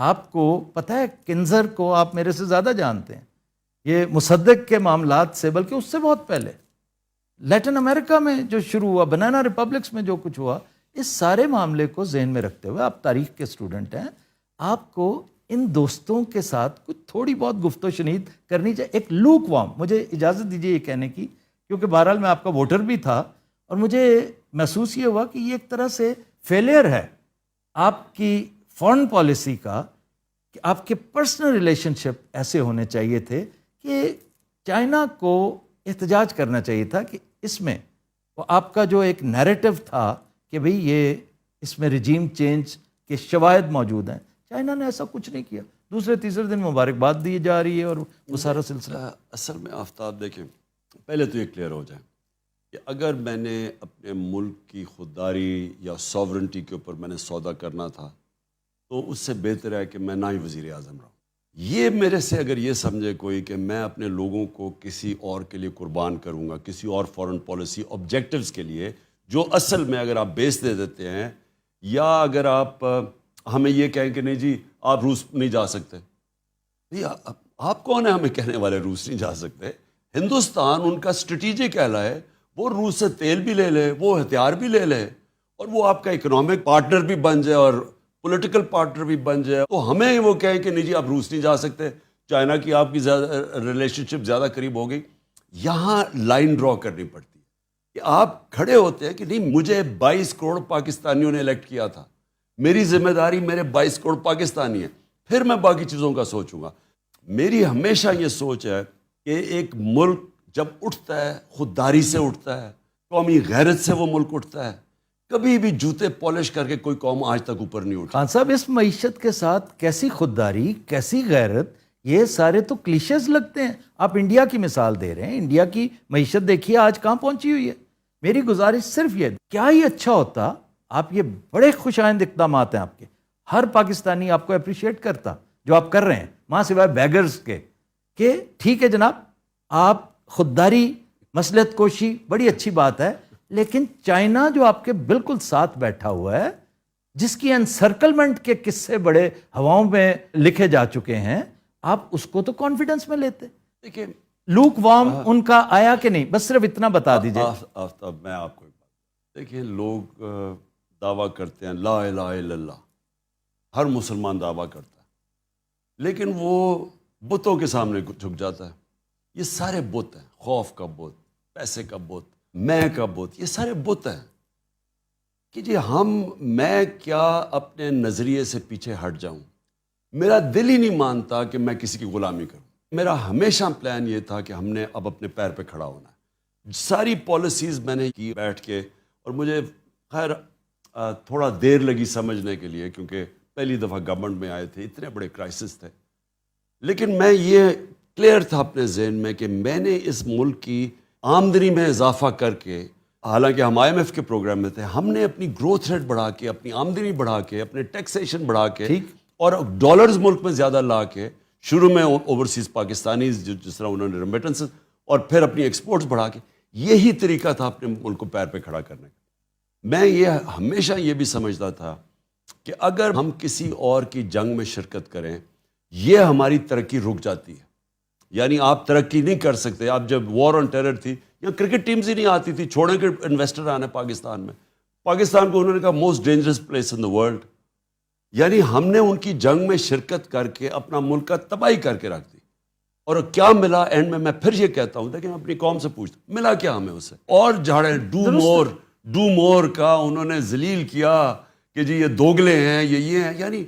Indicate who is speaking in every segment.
Speaker 1: آپ کو پتہ ہے کنزر کو آپ میرے سے زیادہ جانتے ہیں، یہ مصدق کے معاملات سے بلکہ اس سے بہت پہلے لیٹن امریکہ میں جو شروع ہوا، بنانا ریپبلکس میں جو کچھ ہوا، اس سارے معاملے کو ذہن میں رکھتے ہوئے آپ تاریخ کے اسٹوڈنٹ ہیں، آپ کو ان دوستوں کے ساتھ کچھ تھوڑی بہت گفت و شنید کرنی چاہیے. ایک لوک وارم، مجھے اجازت دیجیے یہ کہنے کی، کیونکہ بہرحال میں آپ کا ووٹر بھی تھا اور مجھے محسوس یہ ہوا کہ یہ ایک طرح سے فیلئر ہے آپ کی فارن پالیسی کا، کہ آپ کے پرسنل ریلیشن شپ ایسے ہونے چاہیے تھے کہ چائنا کو احتجاج کرنا چاہیے تھا کہ اس میں وہ آپ کا جو ایک نیریٹو تھا کہ بھئی یہ اس میں رجیم چینج کے شواہد موجود ہیں، چائنا نے ایسا کچھ نہیں کیا. دوسرے تیسرے دن مبارکباد دی جا رہی ہے اور وہ سارا سلسلہ.
Speaker 2: اصل میں آفتاب دیکھیں، پہلے تو یہ کلیئر ہو جائے کہ اگر میں نے اپنے ملک کی خودداری یا ساورنٹی کے اوپر میں نے سودا کرنا تھا تو اس سے بہتر ہے کہ میں نہ ہی وزیر اعظم رہوں. یہ میرے سے اگر یہ سمجھے کوئی کہ میں اپنے لوگوں کو کسی اور کے لیے قربان کروں گا، کسی اور فارن پالیسی آبجیکٹیوز کے لیے، جو اصل میں اگر آپ بیس دے دیتے ہیں، یا اگر آپ ہمیں یہ کہیں کہ نہیں جی آپ روس نہیں جا سکتے، آپ کون ہیں ہمیں کہنے والے روس نہیں جا سکتے؟ ہندوستان ان کا اسٹریٹجک ایلا ہے، وہ روس سے تیل بھی لے لے، وہ ہتھیار بھی لے لے، اور وہ آپ کا اکنامک پارٹنر بھی بن جائے اور پولیٹیکل پارٹنر بھی بن جائے، تو ہمیں وہ کہیں کہ نہیں جی آپ روس نہیں جا سکتے، چائنا کی آپ کی ریلیشن شپ زیادہ قریب ہو گئی. یہاں لائن ڈرا کرنی پڑتی ہے کہ آپ کھڑے ہوتے ہیں کہ نہیں، مجھے 22 کروڑ پاکستانیوں نے الیکٹ کیا تھا، میری ذمہ داری میرے 22 کروڑ پاکستانی ہیں، پھر میں باقی چیزوں کا سوچوں گا. میری ہمیشہ یہ سوچ ہے کہ ایک ملک جب اٹھتا ہے خودداری سے اٹھتا ہے، قومی غیرت سے وہ ملک اٹھتا ہے. کبھی بھی جوتے پالش کر کے کوئی قوم آج تک اوپر نہیں اٹھا.
Speaker 1: خان صاحب اس معیشت کے ساتھ کیسی خودداری، کیسی غیرت، یہ سارے تو کلیشز لگتے ہیں. آپ انڈیا کی مثال دے رہے ہیں، انڈیا کی معیشت دیکھیے آج کہاں پہنچی ہوئی ہے. میری گزارش صرف یہ، کیا ہی اچھا ہوتا، آپ یہ بڑے خوش آئند اقدامات ہیں آپ کے، ہر پاکستانی آپ کو اپریشیٹ کرتا جو آپ کر رہے ہیں، ماں سوائے بیگرز کے، کہ ٹھیک ہے جناب آپ خودداری، مصلحت کوشی بڑی اچھی بات ہے، لیکن چائنا جو آپ کے بالکل ساتھ بیٹھا ہوا ہے، جس کی انسرکلمنٹ کے قصے بڑے ہواؤں میں لکھے جا چکے ہیں، آپ اس کو تو کانفیڈنس میں لیتے.
Speaker 2: دیکھیں
Speaker 1: لوک وارم ان کا آیا کہ نہیں، بس صرف اتنا بتا دیجئے.
Speaker 2: آفتاب میں آپ کو ایک بات، دیکھیں لوگ دعویٰ کرتے ہیں لا الہ الا اللہ، ہر مسلمان دعویٰ کرتا ہے، لیکن وہ بتوں کے سامنے جھک جاتا ہے. یہ سارے بت ہیں، خوف کا بت، پیسے کا بت، میں کا بت، یہ سارے بت ہیں کہ جی میں کیا اپنے نظریے سے پیچھے ہٹ جاؤں. میرا دل ہی نہیں مانتا کہ میں کسی کی غلامی کروں. میرا ہمیشہ پلان یہ تھا کہ ہم نے اب اپنے پیر پہ کھڑا ہونا ہے. ساری پالیسیز میں نے کی بیٹھ کے، اور مجھے خیر تھوڑا دیر لگی سمجھنے کے لیے، کیونکہ پہلی دفعہ گورنمنٹ میں آئے تھے، اتنے بڑے کرائسس تھے، لیکن میں یہ کلیئر تھا اپنے ذہن میں کہ میں نے اس ملک کی آمدنی میں اضافہ کر کے، حالانکہ ہم آئی ایم ایف کے پروگرام میں تھے، ہم نے اپنی گروتھ ریٹ بڑھا کے، اپنی آمدنی بڑھا کے، اپنے ٹیکسیشن بڑھا کے، اور ڈالرز ملک میں زیادہ لا کے، شروع میں اوورسیز پاکستانیز جس طرح انہوں نے ریمیٹنس، اور پھر اپنی ایکسپورٹس بڑھا کے، یہی طریقہ تھا اپنے ملک کو پیر پہ کھڑا کرنے کا. میں یہ ہمیشہ یہ بھی سمجھتا تھا کہ اگر ہم کسی اور کی جنگ میں شرکت کریں، یہ ہماری ترقی رک جاتی ہے. یعنی آپ ترقی نہیں کر سکتے. آپ جب وار آن ٹیرر تھی، یا کرکٹ ٹیمز ہی نہیں آتی تھی، چھوڑیں کہ انویسٹر آنے پاکستان میں، پاکستان کو انہوں نے کہا most dangerous place in the world. یعنی ہم نے ان کی جنگ میں شرکت کر کے اپنا ملک کا تباہی کر کے رکھ دی. اور کیا ملا اینڈ میں پھر یہ کہتا ہوں، لیکن اپنی قوم سے پوچھتا ہوں ملا کیا ہمیں اسے؟ اور جھاڑے ڈو مور کا انہوں نے ذلیل کیا کہ جی یہ دوگلے ہیں، یہ ہیں. یعنی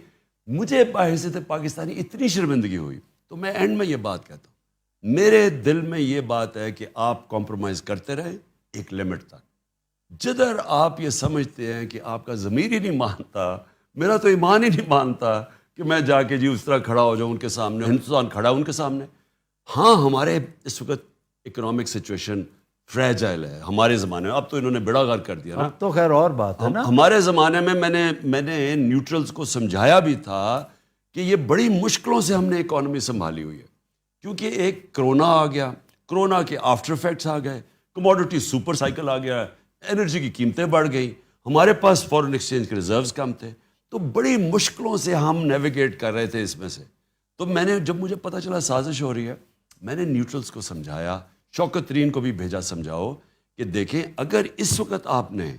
Speaker 2: مجھے بحیثیت پاکستانی اتنی شرمندگی ہوئی. تو میں اینڈ میں یہ بات کہتا ہوں، میرے دل میں یہ بات ہے کہ آپ کمپرومائز کرتے رہیں ایک لمٹ تک. جدھر آپ یہ سمجھتے ہیں کہ آپ کا ضمیر ہی نہیں مانتا، میرا تو ایمان ہی نہیں مانتا کہ میں جا کے جی اس طرح کھڑا ہو جاؤں ان کے سامنے. ہندوستان کھڑا ان کے سامنے. ہاں ہمارے اس وقت اکنامک سچویشن فریجائل ہے ہمارے زمانے میں. اب تو انہوں نے بیڑا غرق کر دیا نا.
Speaker 1: تو خیر اور بات ہے نا.
Speaker 2: ہمارے زمانے میں میں نے نیوٹرلز کو سمجھایا بھی تھا کہ یہ بڑی مشکلوں سے ہم نے اکانومی سنبھالی ہوئی ہے، کیونکہ ایک کرونا آ گیا، کرونا کے آفٹر افیکٹس آ گئے، کموڈٹی سپر سائیکل آ گیا، انرجی کی قیمتیں بڑھ گئیں، ہمارے پاس فارن ایکسچینج کے ریزروز کم تھے. تو بڑی مشکلوں سے ہم نیویگیٹ کر رہے تھے اس میں سے. تو میں نے جب مجھے پتہ چلا سازش ہو رہی ہے, میں نے نیوٹرلز کو سمجھایا, شوکت ترین کو بھی بھیجا سمجھاؤ کہ دیکھیں اگر اس وقت آپ نے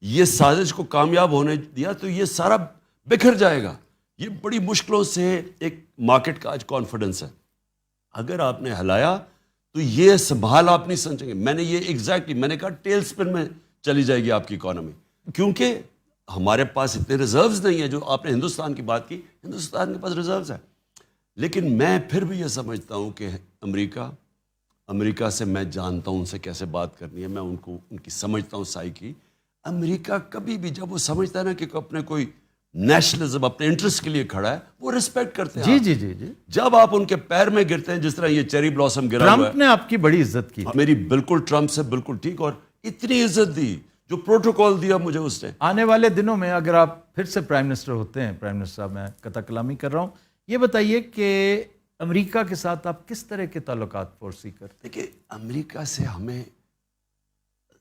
Speaker 2: یہ سازش کو کامیاب ہونے دیا تو یہ سارا بکھر جائے گا. یہ بڑی مشکلوں سے ایک مارکیٹ کا آج کانفیڈنس ہے, اگر آپ نے ہلایا تو یہ سنبھال آپ نہیں سمجھیں گے. میں نے یہ ایگزیکٹلی میں نے کہا ٹیل سپن میں چلی جائے گی آپ کی اکانومی, کیونکہ ہمارے پاس اتنے ریزروز نہیں ہیں. جو آپ نے ہندوستان کی بات کی, ہندوستان کے پاس ریزروز ہیں, لیکن میں پھر بھی یہ سمجھتا ہوں کہ امریکہ سے میں جانتا ہوں ان سے کیسے بات کرنی ہے, میں ان کی سمجھتا ہوں سائیکی. امریکہ کبھی بھی جب وہ سمجھتا ہے نا کہ اپنے کوئی نیشنلزم اپنے انٹرسٹ کے لیے کھڑا ہے, وہ ریسپیکٹ کرتے ہیں.
Speaker 1: جی جی جی.
Speaker 2: جب آپ ان کے پیر میں گرتے ہیں, جس طرح یہ چیری بلاسم گرا ہوا ہے,
Speaker 1: ٹرمپ نے آپ کی بڑی عزت کی,
Speaker 2: میری بالکل ٹرمپ سے بالکل ٹھیک, اور اتنی عزت دی, جو پروٹوکول دیا مجھے اس نے.
Speaker 1: آنے والے دنوں میں اگر آپ پھر سے پرائم منسٹر ہوتے ہیں, پرائم منسٹر صاحب میں قطع کلامی کر رہا ہوں, یہ بتائیے کہ امریکہ کے ساتھ آپ کس طرح کے تعلقات فورسی کرتے ہیں؟
Speaker 2: دیکھیں امریکہ سے ہمیں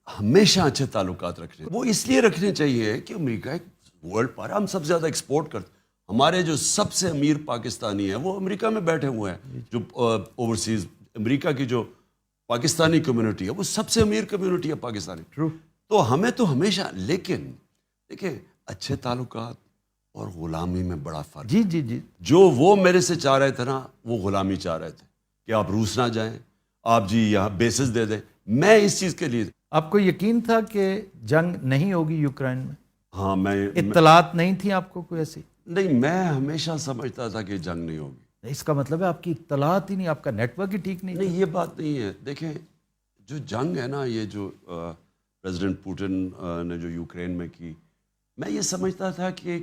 Speaker 2: ہمیشہ اچھے تعلقات رکھنے, وہ اس لیے رکھنے چاہیے کہ امریکہ ایک ورلڈ پاور, ہم سب سے زیادہ ایکسپورٹ کرتے. ہمارے جو سب سے امیر پاکستانی ہیں وہ امریکہ میں بیٹھے ہوئے ہیں, جو اوورسیز امریکہ کی جو پاکستانی کمیونٹی ہے وہ سب سے امیر کمیونٹی ہے پاکستانی.
Speaker 1: ٹرو.
Speaker 2: تو ہمیں تو ہمیشہ, لیکن دیکھیں اچھے تعلقات اور غلامی میں بڑا فرق.
Speaker 1: جی جی جی.
Speaker 2: جو وہ میرے سے چاہ رہے تھے نا, وہ غلامی چاہ رہے تھے کہ آپ روس نہ جائیں, آپ جی یہاں بیسز دے دیں. میں اس چیز کے لیے,
Speaker 1: آپ کو یقین تھا کہ جنگ نہیں ہوگی یوکرائن میں؟
Speaker 2: ہاں میں
Speaker 1: اطلاعات نہیں تھیں آپ کو کوئی ایسی؟
Speaker 2: نہیں, میں ہمیشہ سمجھتا تھا کہ جنگ نہیں ہوگی.
Speaker 1: اس کا مطلب ہے آپ کی اطلاعات ہی نہیں, آپ کا نیٹ ورک ہی ٹھیک نہیں.
Speaker 2: نہیں, یہ بات نہیں ہے. دیکھیں جو جنگ ہے نا, یہ جو پریزیڈنٹ پوٹن نے جو یوکرین میں کی, میں یہ سمجھتا تھا کہ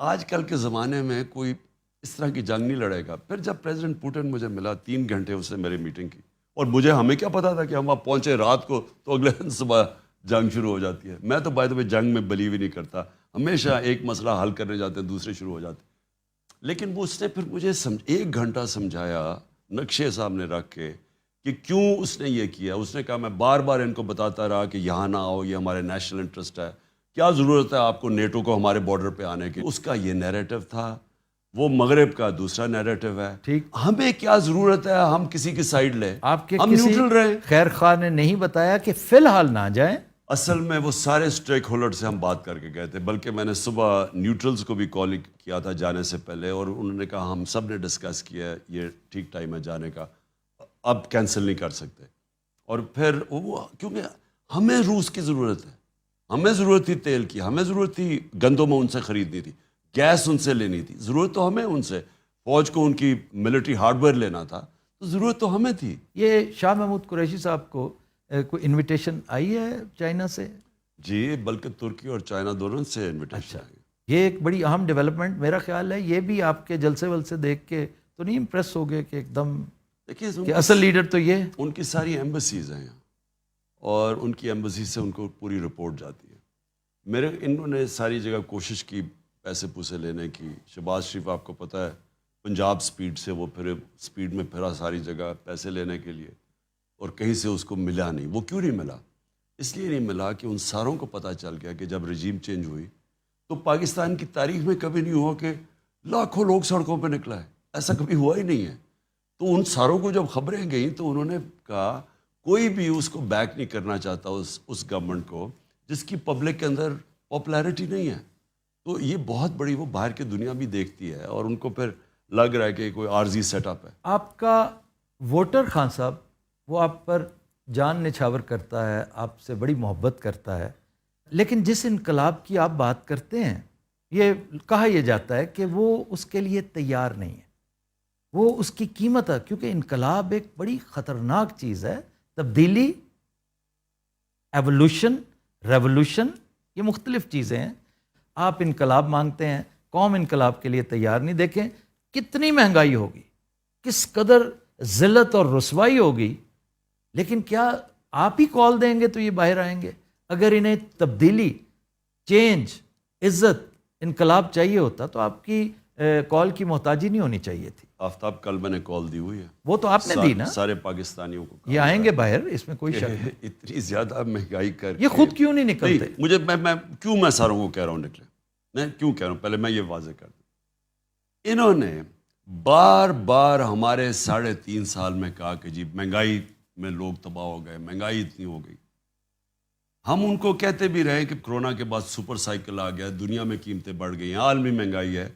Speaker 2: آج کل کے زمانے میں کوئی اس طرح کی جنگ نہیں لڑے گا. پھر جب پریزیڈنٹ پوٹن مجھے ملا, 3 گھنٹے اس نے میری میٹنگ کی, اور ہمیں کیا پتا تھا کہ ہم وہاں پہنچے رات کو تو اگلے دن صبح جنگ شروع ہو جاتی ہے. میں تو بائی دا وے جنگ میں بلیو ہی نہیں کرتا, ہمیشہ ایک مسئلہ حل کرنے جاتے ہیں دوسرے شروع ہو جاتے ہیں. لیکن وہ اس نے پھر مجھے 1 گھنٹہ سمجھایا نقشے سامنے رکھ کے کہ کیوں اس نے یہ کیا. اس نے کہا میں بار بار ان کو بتاتا رہا کہ یہاں نہ آؤ, یہ ہمارے نیشنل انٹرسٹ ہے, کیا ضرورت ہے آپ کو نیٹو کو ہمارے بارڈر پہ آنے کی. اس کا یہ نیریٹو تھا, وہ مغرب کا دوسرا نیریٹو ہے.
Speaker 1: ٹھیک.
Speaker 2: ہمیں کیا ضرورت ہے ہم کسی کی سائیڈ لیں,
Speaker 1: آپ کے
Speaker 2: ہم
Speaker 1: کسی
Speaker 2: نیوٹرل رہیں.
Speaker 1: خیر خواہ نے نہیں بتایا کہ فی الحال نہ جائیں؟
Speaker 2: اصل میں وہ سارے اسٹیک ہولڈر سے ہم بات کر کے گئے تھے, بلکہ میں نے صبح نیوٹرلز کو بھی کال کیا تھا جانے سے پہلے, اور انہوں نے کہا ہم سب نے ڈسکس کیا ہے یہ ٹھیک ٹائم ہے جانے کا, اب کینسل نہیں کر سکتے. اور پھر وہ کیونکہ ہمیں روس کی ضرورت ہے, ہمیں ضرورت تھی تیل کی, ہمیں ضرورت تھی گندم ان سے خریدنی تھی, گیس ان سے لینی تھی, ضرورت تو ہمیں ان سے, فوج کو ان کی ملٹری ہارڈ ویئر لینا تھا, تو ضرورت تو ہمیں تھی.
Speaker 1: یہ شاہ محمود قریشی صاحب کو کوئی انویٹیشن آئی ہے چائنا سے؟
Speaker 2: جی, بلکہ ترکی اور چائنا دونوں سے انویٹیشن آئی.
Speaker 1: یہ ایک بڑی اہم ڈیولپمنٹ میرا خیال ہے. یہ بھی آپ کے جلسے ولسے دیکھ کے تو نہیں امپریس ہو گئے کہ ایک دم
Speaker 2: دیکھیے
Speaker 1: کہ اصل لیڈر تو یہ؟
Speaker 2: ان کی ساری ایمبیسیز ہیں یہاں, اور ان کی ایمبیسی سے ان کو پوری رپورٹ جاتی ہے. انہوں نے ساری جگہ کوشش کی پیسے پوسے لینے کی. شہباز شریف آپ کو پتہ ہے پنجاب سپیڈ سے وہ پھر سپیڈ میں پھرا ساری جگہ پیسے لینے کے لیے, اور کہیں سے اس کو ملا نہیں. وہ کیوں نہیں ملا؟ اس لیے نہیں ملا کہ ان ساروں کو پتہ چل گیا کہ جب رجیم چینج ہوئی تو پاکستان کی تاریخ میں کبھی نہیں ہوا کہ لاکھوں لوگ سڑکوں پہ نکلا ہے, ایسا کبھی ہوا ہی نہیں ہے. تو ان ساروں کو جب خبریں گئیں تو انہوں نے کہا کوئی بھی اس کو بیک نہیں کرنا چاہتا اس گورنمنٹ کو جس کی پبلک کے اندر پاپولیرٹی نہیں ہے. تو یہ بہت بڑی, وہ باہر کی دنیا بھی دیکھتی ہے, اور ان کو پھر لگ رہا ہے کہ کوئی عارضی سیٹ اپ ہے.
Speaker 1: آپ کا ووٹر خان صاحب وہ آپ پر جان نچھاور کرتا ہے, آپ سے بڑی محبت کرتا ہے, لیکن جس انقلاب کی آپ بات کرتے ہیں یہ کہا یہ جاتا ہے کہ وہ اس کے لیے تیار نہیں ہے, وہ اس کی قیمت ہے, کیونکہ انقلاب ایک بڑی خطرناک چیز ہے. تبدیلی, ایوولوشن, ریولوشن, یہ مختلف چیزیں ہیں. آپ انقلاب مانگتے ہیں, قوم انقلاب کے لیے تیار نہیں. دیکھیں کتنی مہنگائی ہوگی, کس قدر ذلت اور رسوائی ہوگی, لیکن کیا آپ ہی کال دیں گے تو یہ باہر آئیں گے؟ اگر انہیں تبدیلی, چینج, عزت, انقلاب چاہیے ہوتا تو آپ کی کال کی محتاجی نہیں ہونی چاہیے تھی.
Speaker 2: آفتاب کل میں نے کال دی ہوئی ہے,
Speaker 1: وہ تو آپ نے دی نا,
Speaker 2: سارے پاکستانیوں کو.
Speaker 1: یہ آئیں گے باہر, اس میں کوئی شک نہیں.
Speaker 2: اتنی زیادہ مہنگائی کر
Speaker 1: یہ خود کیوں نہیں نکلتے؟
Speaker 2: مجھے میں کیوں میں ساروں کو کہہ رہا ہوں میں کیوں کہہ رہا ہوں پہلے میں یہ واضح کر دوں. انہوں نے بار بار ہمارے 3.5 سال میں کہا کہ جی مہنگائی میں لوگ تباہ ہو گئے, مہنگائی اتنی ہو گئی. ہم ان کو کہتے بھی رہے کہ کرونا کے بعد سپر سائیکل آ گیا, دنیا میں قیمتیں بڑھ گئی ہیں, عالمی مہنگائی ہے.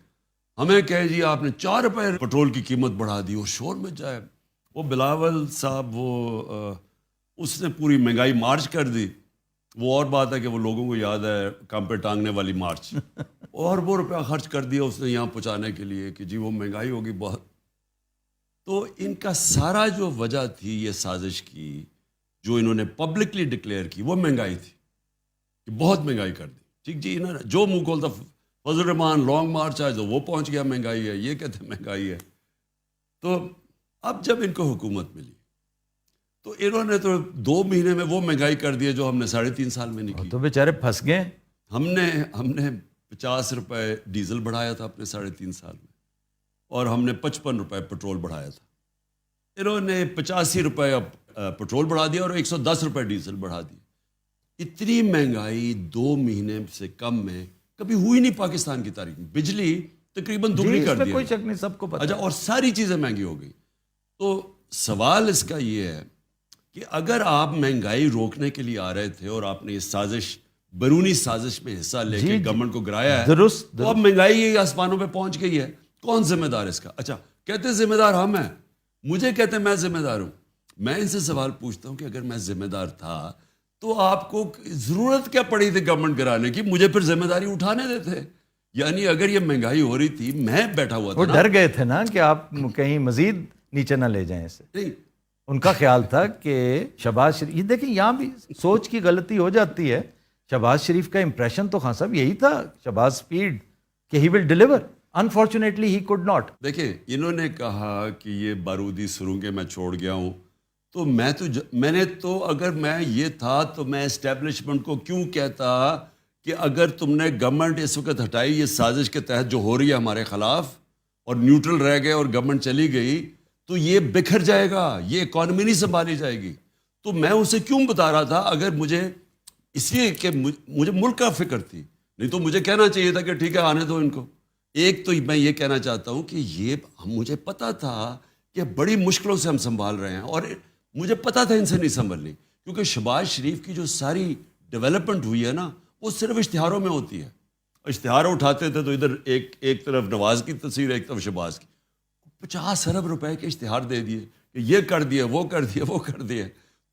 Speaker 2: ہمیں کہے جی آپ نے 4 روپے پٹرول کی قیمت بڑھا دی, اور شور میں جائے. وہ بلاول صاحب اس نے پوری مہنگائی مارچ کر دی. وہ اور بات ہے کہ وہ لوگوں کو یاد ہے کام پہ ٹانگنے والی مارچ, اور وہ روپیہ خرچ کر دیا اس نے یہاں پہنچانے کے لیے کہ جی وہ مہنگائی ہوگی بہت. تو ان کا سارا جو وجہ تھی یہ سازش کی, جو انہوں نے پبلکلی ڈکلیئر کی, وہ مہنگائی تھی کہ بہت مہنگائی کر دی. ٹھیک جی, انہوں نے جو منہ کھولتا فضل الرحمان لانگ مارچ آئے تو وہ پہنچ گیا مہنگائی ہے, یہ کہتے ہیں مہنگائی ہے. تو اب جب ان کو حکومت ملی تو انہوں نے تو 2 مہینے میں وہ مہنگائی کر دی جو ہم نے 3.5 سال میں نہیں کی.
Speaker 1: تو بیچارے پھنس گئے.
Speaker 2: ہم نے 50 روپے ڈیزل بڑھایا تھا اپنے 3.5 سال میں, اور ہم نے 55 روپے پٹرول بڑھایا تھا. انہوں نے 85 روپے پٹرول بڑھا دیا اور 110 روپے ڈیزل بڑھا دی. اتنی مہنگائی 2 مہینے سے کم میں کبھی ہوئی نہیں پاکستان کی تاریخ میں. بجلی تقریباً دگنی کر دی,
Speaker 1: کوئی شک نہیں, سب کو پتہ.
Speaker 2: اچھا, اور ساری چیزیں مہنگی ہو گئی. تو سوال اس کا یہ ہے کہ اگر آپ مہنگائی روکنے کے لیے آ رہے تھے اور آپ نے یہ سازش, بیرونی سازش میں حصہ لے کے گورنمنٹ کو گرایا ہے, تو اب مہنگائی آسمانوں پہ پہنچ گئی ہے. کون ذمہ دار اس کا؟ اچھا, کہتے ذمہ دار ہم ہیں, مجھے کہتے ہیں میں ذمہ دار ہوں. میں ان سے سوال پوچھتا ہوں کہ اگر میں ذمہ دار تھا تو آپ کو ضرورت کیا پڑی تھی گورنمنٹ گرانے کی؟ مجھے پھر ذمہ داری اٹھانے دیتے. یعنی اگر یہ مہنگائی ہو رہی تھی, میں بیٹھا ہوا تھا,
Speaker 1: وہ ڈر گئے تھے نا کہ آپ کہیں مزید نیچے نہ لے جائیں اسے.
Speaker 2: نہیں,
Speaker 1: ان کا خیال تھا کہ شہباز شریف, یہ دیکھیں یہاں بھی سوچ کی غلطی ہو جاتی ہے. شہباز شریف کا امپریشن تو خان صاحب یہی تھا, شہباز اسپیڈ, کہ he will deliver. Unfortunately he could not.
Speaker 2: دیکھیں انہوں نے کہا کہ یہ بارودی سرنگیں میں چھوڑ گیا ہوں, تو میں نے تو اگر میں یہ تھا تو میں اسٹیبلشمنٹ کو کیوں کہتا کہ اگر تم نے گورنمنٹ اس وقت ہٹائی یہ سازش کے تحت جو ہو رہی ہے ہمارے خلاف, اور نیوٹرل رہ گئے اور گورنمنٹ چلی گئی, تو یہ بکھر جائے گا, یہ اکانومی نہیں سنبھالی جائے گی. تو میں اسے کیوں بتا رہا تھا؟ اگر مجھے اس لیے کہ مجھے ملک کا فکر تھی, نہیں تو مجھے کہنا چاہیے تھا کہ ٹھیک ہے آنے دو ان کو. ایک تو میں یہ کہنا چاہتا ہوں کہ یہ مجھے پتا تھا کہ بڑی مشکلوں سے ہم سنبھال رہے ہیں, اور مجھے پتا تھا ان سے نہیں سنبھلنی, کیونکہ شہباز شریف کی جو ساری ڈیولپمنٹ ہوئی ہے نا, وہ صرف اشتہاروں میں ہوتی ہے. اشتہار اٹھاتے تھے تو ادھر ایک طرف نواز کی تصویر, ایک طرف شہباز کی. 50 ارب روپے کے اشتہار دے دیے کہ یہ کر دیا, وہ کر دیا, وہ کر دیا.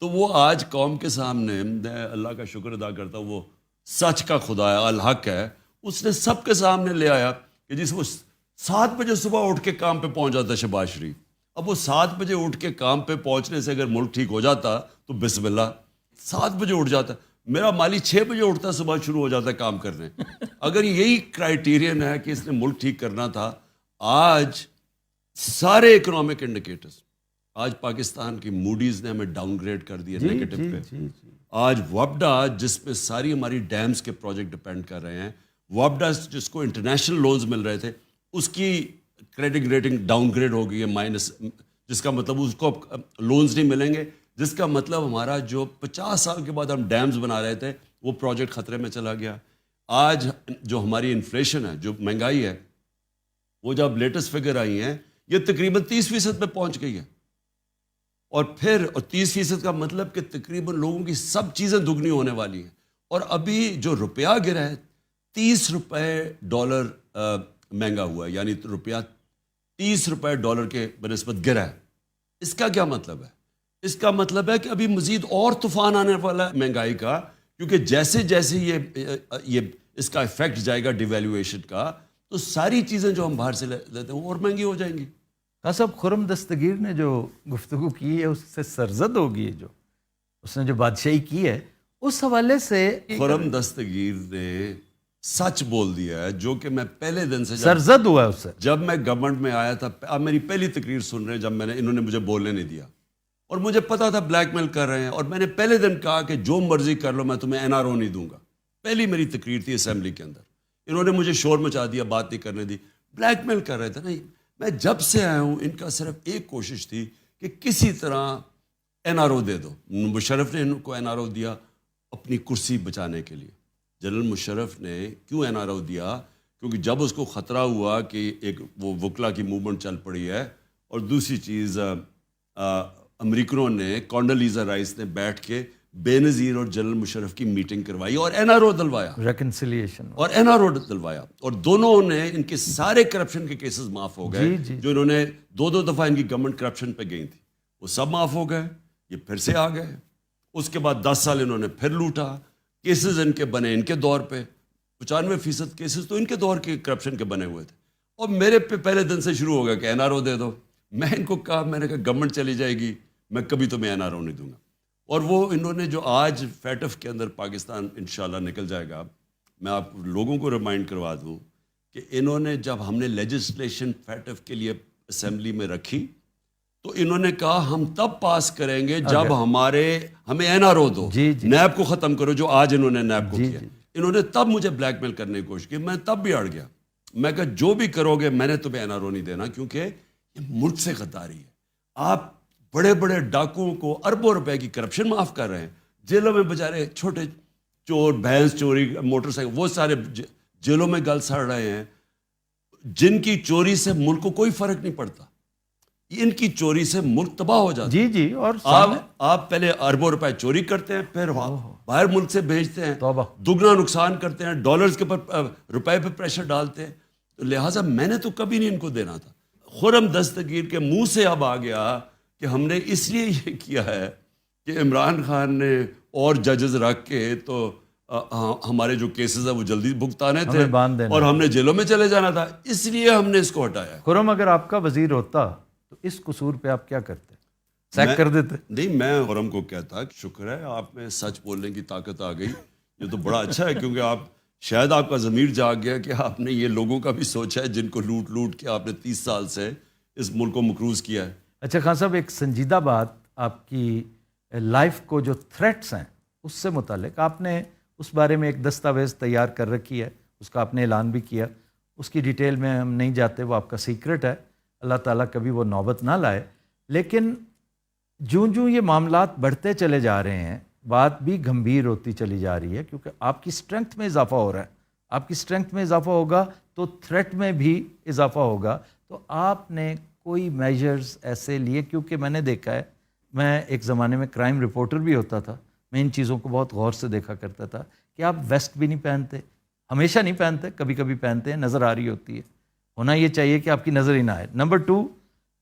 Speaker 2: تو وہ آج قوم کے سامنے, اللہ کا شکر ادا کرتا ہوں, وہ سچ کا خدا ہے, الحق ہے, اس نے سب کے سامنے لے آیا کہ جس وہ 7 بجے صبح اٹھ کے کام پہ پہنچ جاتا ہے شہباز شریف. اب وہ 7 بجے اٹھ کے کام پہ پہنچنے سے اگر ملک ٹھیک ہو جاتا تو بسم اللہ, 7 بجے اٹھ جاتا. میرا مالی 6 بجے اٹھتا, صبح شروع ہو جاتا ہے کام کرنے. اگر یہی کرائیٹیرین ہے کہ اس نے ملک ٹھیک کرنا تھا, آج سارے اکنامک انڈیکیٹرز, آج پاکستان کی موڈیز نے ہمیں ڈاؤن گریڈ کر دیا نیگیٹو پہ. آج وابڈا, جس پہ ساری ہماری ڈیمز کے پروجیکٹ ڈپینڈ کر رہے ہیں, وابڈا جس کو انٹرنیشنل لونز مل رہے تھے, اس کی کریڈٹ ریٹنگ ڈاؤن گریڈ ہو گئی ہے مائنس, جس کا مطلب اس کو لونز نہیں ملیں گے, جس کا مطلب ہمارا جو 50 سال کے بعد ہم ڈیمز بنا رہے تھے وہ پروجیکٹ خطرے میں چلا گیا. آج جو ہماری انفلیشن ہے, جو مہنگائی ہے, وہ جب لیٹسٹ فگر آئی ہیں یہ تقریباً 30% پہ پہنچ گئی ہے. اور پھر 30% کا مطلب کہ تقریباً لوگوں کی سب چیزیں دگنی ہونے والی ہیں. اور ابھی جو روپیہ گرا ہے 30 روپے ڈالر مہنگا ہوا ہے, یعنی روپیہ 30 روپے ڈالر کے بنسبت گرا ہے. اس کا کیا مطلب ہے؟ اس کا مطلب ہے کہ ابھی مزید اور طوفان آنے والا ہے مہنگائی کا, کیونکہ جیسے جیسے یہ اس کا افیکٹ جائے گا ڈیویلیویشن کا, تو ساری چیزیں جو ہم باہر سے لیتے ہیں وہ اور مہنگی ہو جائیں گی.
Speaker 1: صاحب خرم دستگیر نے جو گفتگو کی ہے اس سے سرزد ہوگی ہے, جو اس نے جو بادشاہی کی ہے اس حوالے سے.
Speaker 2: خرم دستگیر نے سچ بول دیا ہے, جو کہ میں پہلے دن سے
Speaker 1: سرزد ہوا ہے اس سے.
Speaker 2: جب میں گورنمنٹ میں آیا تھا, آپ میری پہلی تقریر سن رہے ہیں جب انہوں نے مجھے بولنے نہیں دیا, اور مجھے پتا تھا بلیک میل کر رہے ہیں, اور میں نے پہلے دن کہا کہ جو مرضی کر لو, میں تمہیں NRO نہیں دوں گا. پہلی میری تقریر تھی اسمبلی کے اندر, انہوں نے مجھے شور مچا دیا, بات نہیں کرنے دی, بلیک میل کر رہے تھے. نہیں, میں جب سے آیا ہوں ان کا صرف ایک کوشش تھی کہ کسی طرح NRO دے دو. مشرف نے ان کو NRO دیا اپنی کرسی بچانے کے لیے. جنرل مشرف نے کیوں NRO دیا کیونکہ جب اس کو خطرہ ہوا کہ ایک وہ وکلا کی موومنٹ چل پڑی ہے، اور دوسری چیز امریکنوں نے کونڈولیزا رائس نے بیٹھ کے بے نظیر اور جنرل مشرف کی میٹنگ کروائی اور این آر او دلوایا،
Speaker 1: ریکنسیلیشن
Speaker 2: اور این آر او دلوایا، اور دونوں نے ان کے سارے کرپشن کے کیسز معاف ہو گئے جو انہوں نے دو دفعہ ان کی گورنمنٹ کرپشن پہ گئی تھی، وہ سب معاف ہو گئے، یہ پھر سے آ گئے۔ اس کے بعد 10 سال انہوں نے پھر لوٹا، کیسز ان کے بنے ان کے دور پہ، 95% کیسز تو ان کے دور کے کرپشن کے بنے ہوئے تھے، اور میرے پہ پہلے دن سے شروع ہو گیا کہ این آر او دے دو۔ میں ان کو کہا، میں نے کہا گورنمنٹ چلی جائے گی، میں کبھی تمہیں این آر او نہیں دوں گا۔ اور وہ انہوں نے جو آج فیٹف کے اندر پاکستان انشاءاللہ نکل جائے گا، میں آپ لوگوں کو ریمائنڈ کروا دوں کہ انہوں نے جب ہم نے لیجسلیشن فیٹف کے لیے اسمبلی میں رکھی تو انہوں نے کہا ہم تب پاس کریں گے جب ہمیں این آر او دو، نیب کو ختم کرو، جو آج انہوں نے نیب کو کیا۔ انہوں نے تب مجھے بلیک میل کرنے کی کوشش کی، میں تب بھی اڑ گیا، میں کہا جو بھی کرو گے میں نے تمہیں این آر او نہیں دینا، کیونکہ یہ ملک سے غداری ہے۔ آپ بڑے بڑے ڈاکوؤں کو اربوں روپے کی کرپشن معاف کر رہے ہیں، جیلوں میں بیچارے چھوٹے چور، بھینس چوری، موٹر سائیکل، وہ سارے جیلوں میں گل سڑ رہے ہیں، جن کی چوری سے ملک کو کوئی فرق نہیں پڑتا، ان کی چوری سے ملک تباہ ہو جاتا ہے۔
Speaker 1: جی اور
Speaker 2: آپ پہلے اربوں روپے چوری کرتے ہیں، پھر باہر ملک سے بھیجتے ہیں، دگنا نقصان کرتے ہیں، ڈالرز کے اوپر روپے پہ پریشر ڈالتے ہیں، تو لہٰذا میں نے تو کبھی نہیں ان کو دینا تھا۔ خرم دستگیر کے منہ سے اب آ گیا کہ ہم نے اس لیے یہ کیا ہے کہ عمران خان نے اور ججز رکھ کے تو ہمارے جو کیسز ہیں وہ جلدی بھگتانے تھے اور ہم نے جیلوں میں چلے جانا تھا، اس لیے ہم نے اس کو ہٹایا۔
Speaker 1: خرم اگر آپ کا وزیر ہوتا تو اس قصور پہ آپ کیا کرتے؟ سیک کر دیتے؟
Speaker 2: نہیں، میں خرم کو کہتا کہ شکر ہے آپ میں سچ بولنے کی طاقت آ گئی، یہ تو بڑا اچھا ہے، کیونکہ آپ شاید آپ کا ضمیر جاگ گیا کہ آپ نے یہ لوگوں کا بھی سوچا ہے جن کو لوٹ لوٹ کے آپ نے 30 سال سے اس ملک کو مقروض کیا ہے۔
Speaker 1: اچھا خان صاحب، ایک سنجیدہ بات آپ کی لائف کو جو تھریٹس ہیں اس سے متعلق، آپ نے اس بارے میں ایک دستاویز تیار کر رکھی ہے، اس کا آپ نے اعلان بھی کیا، اس کی ڈیٹیل میں ہم نہیں جاتے، وہ آپ کا سیکرٹ ہے، اللہ تعالیٰ کبھی وہ نوبت نہ لائے۔ لیکن جوں یہ معاملات بڑھتے چلے جا رہے ہیں، بات بھی گمبھیر ہوتی چلی جا رہی ہے، کیونکہ آپ کی اسٹرینتھ میں اضافہ ہو رہا ہے، آپ کی اسٹرینتھ میں اضافہ ہوگا تو تھریٹ میں بھی اضافہ ہوگا، تو آپ نے کوئی میجرز ایسے لیے؟ کیونکہ میں نے دیکھا ہے، میں ایک زمانے میں کرائم رپورٹر بھی ہوتا تھا، میں ان چیزوں کو بہت غور سے دیکھا کرتا تھا کہ آپ ویسٹ بھی نہیں پہنتے، ہمیشہ نہیں پہنتے، کبھی کبھی پہنتے ہیں، نظر آ رہی ہوتی ہے، ہونا یہ چاہیے کہ آپ کی نظر ہی نہ آئے۔ نمبر 2،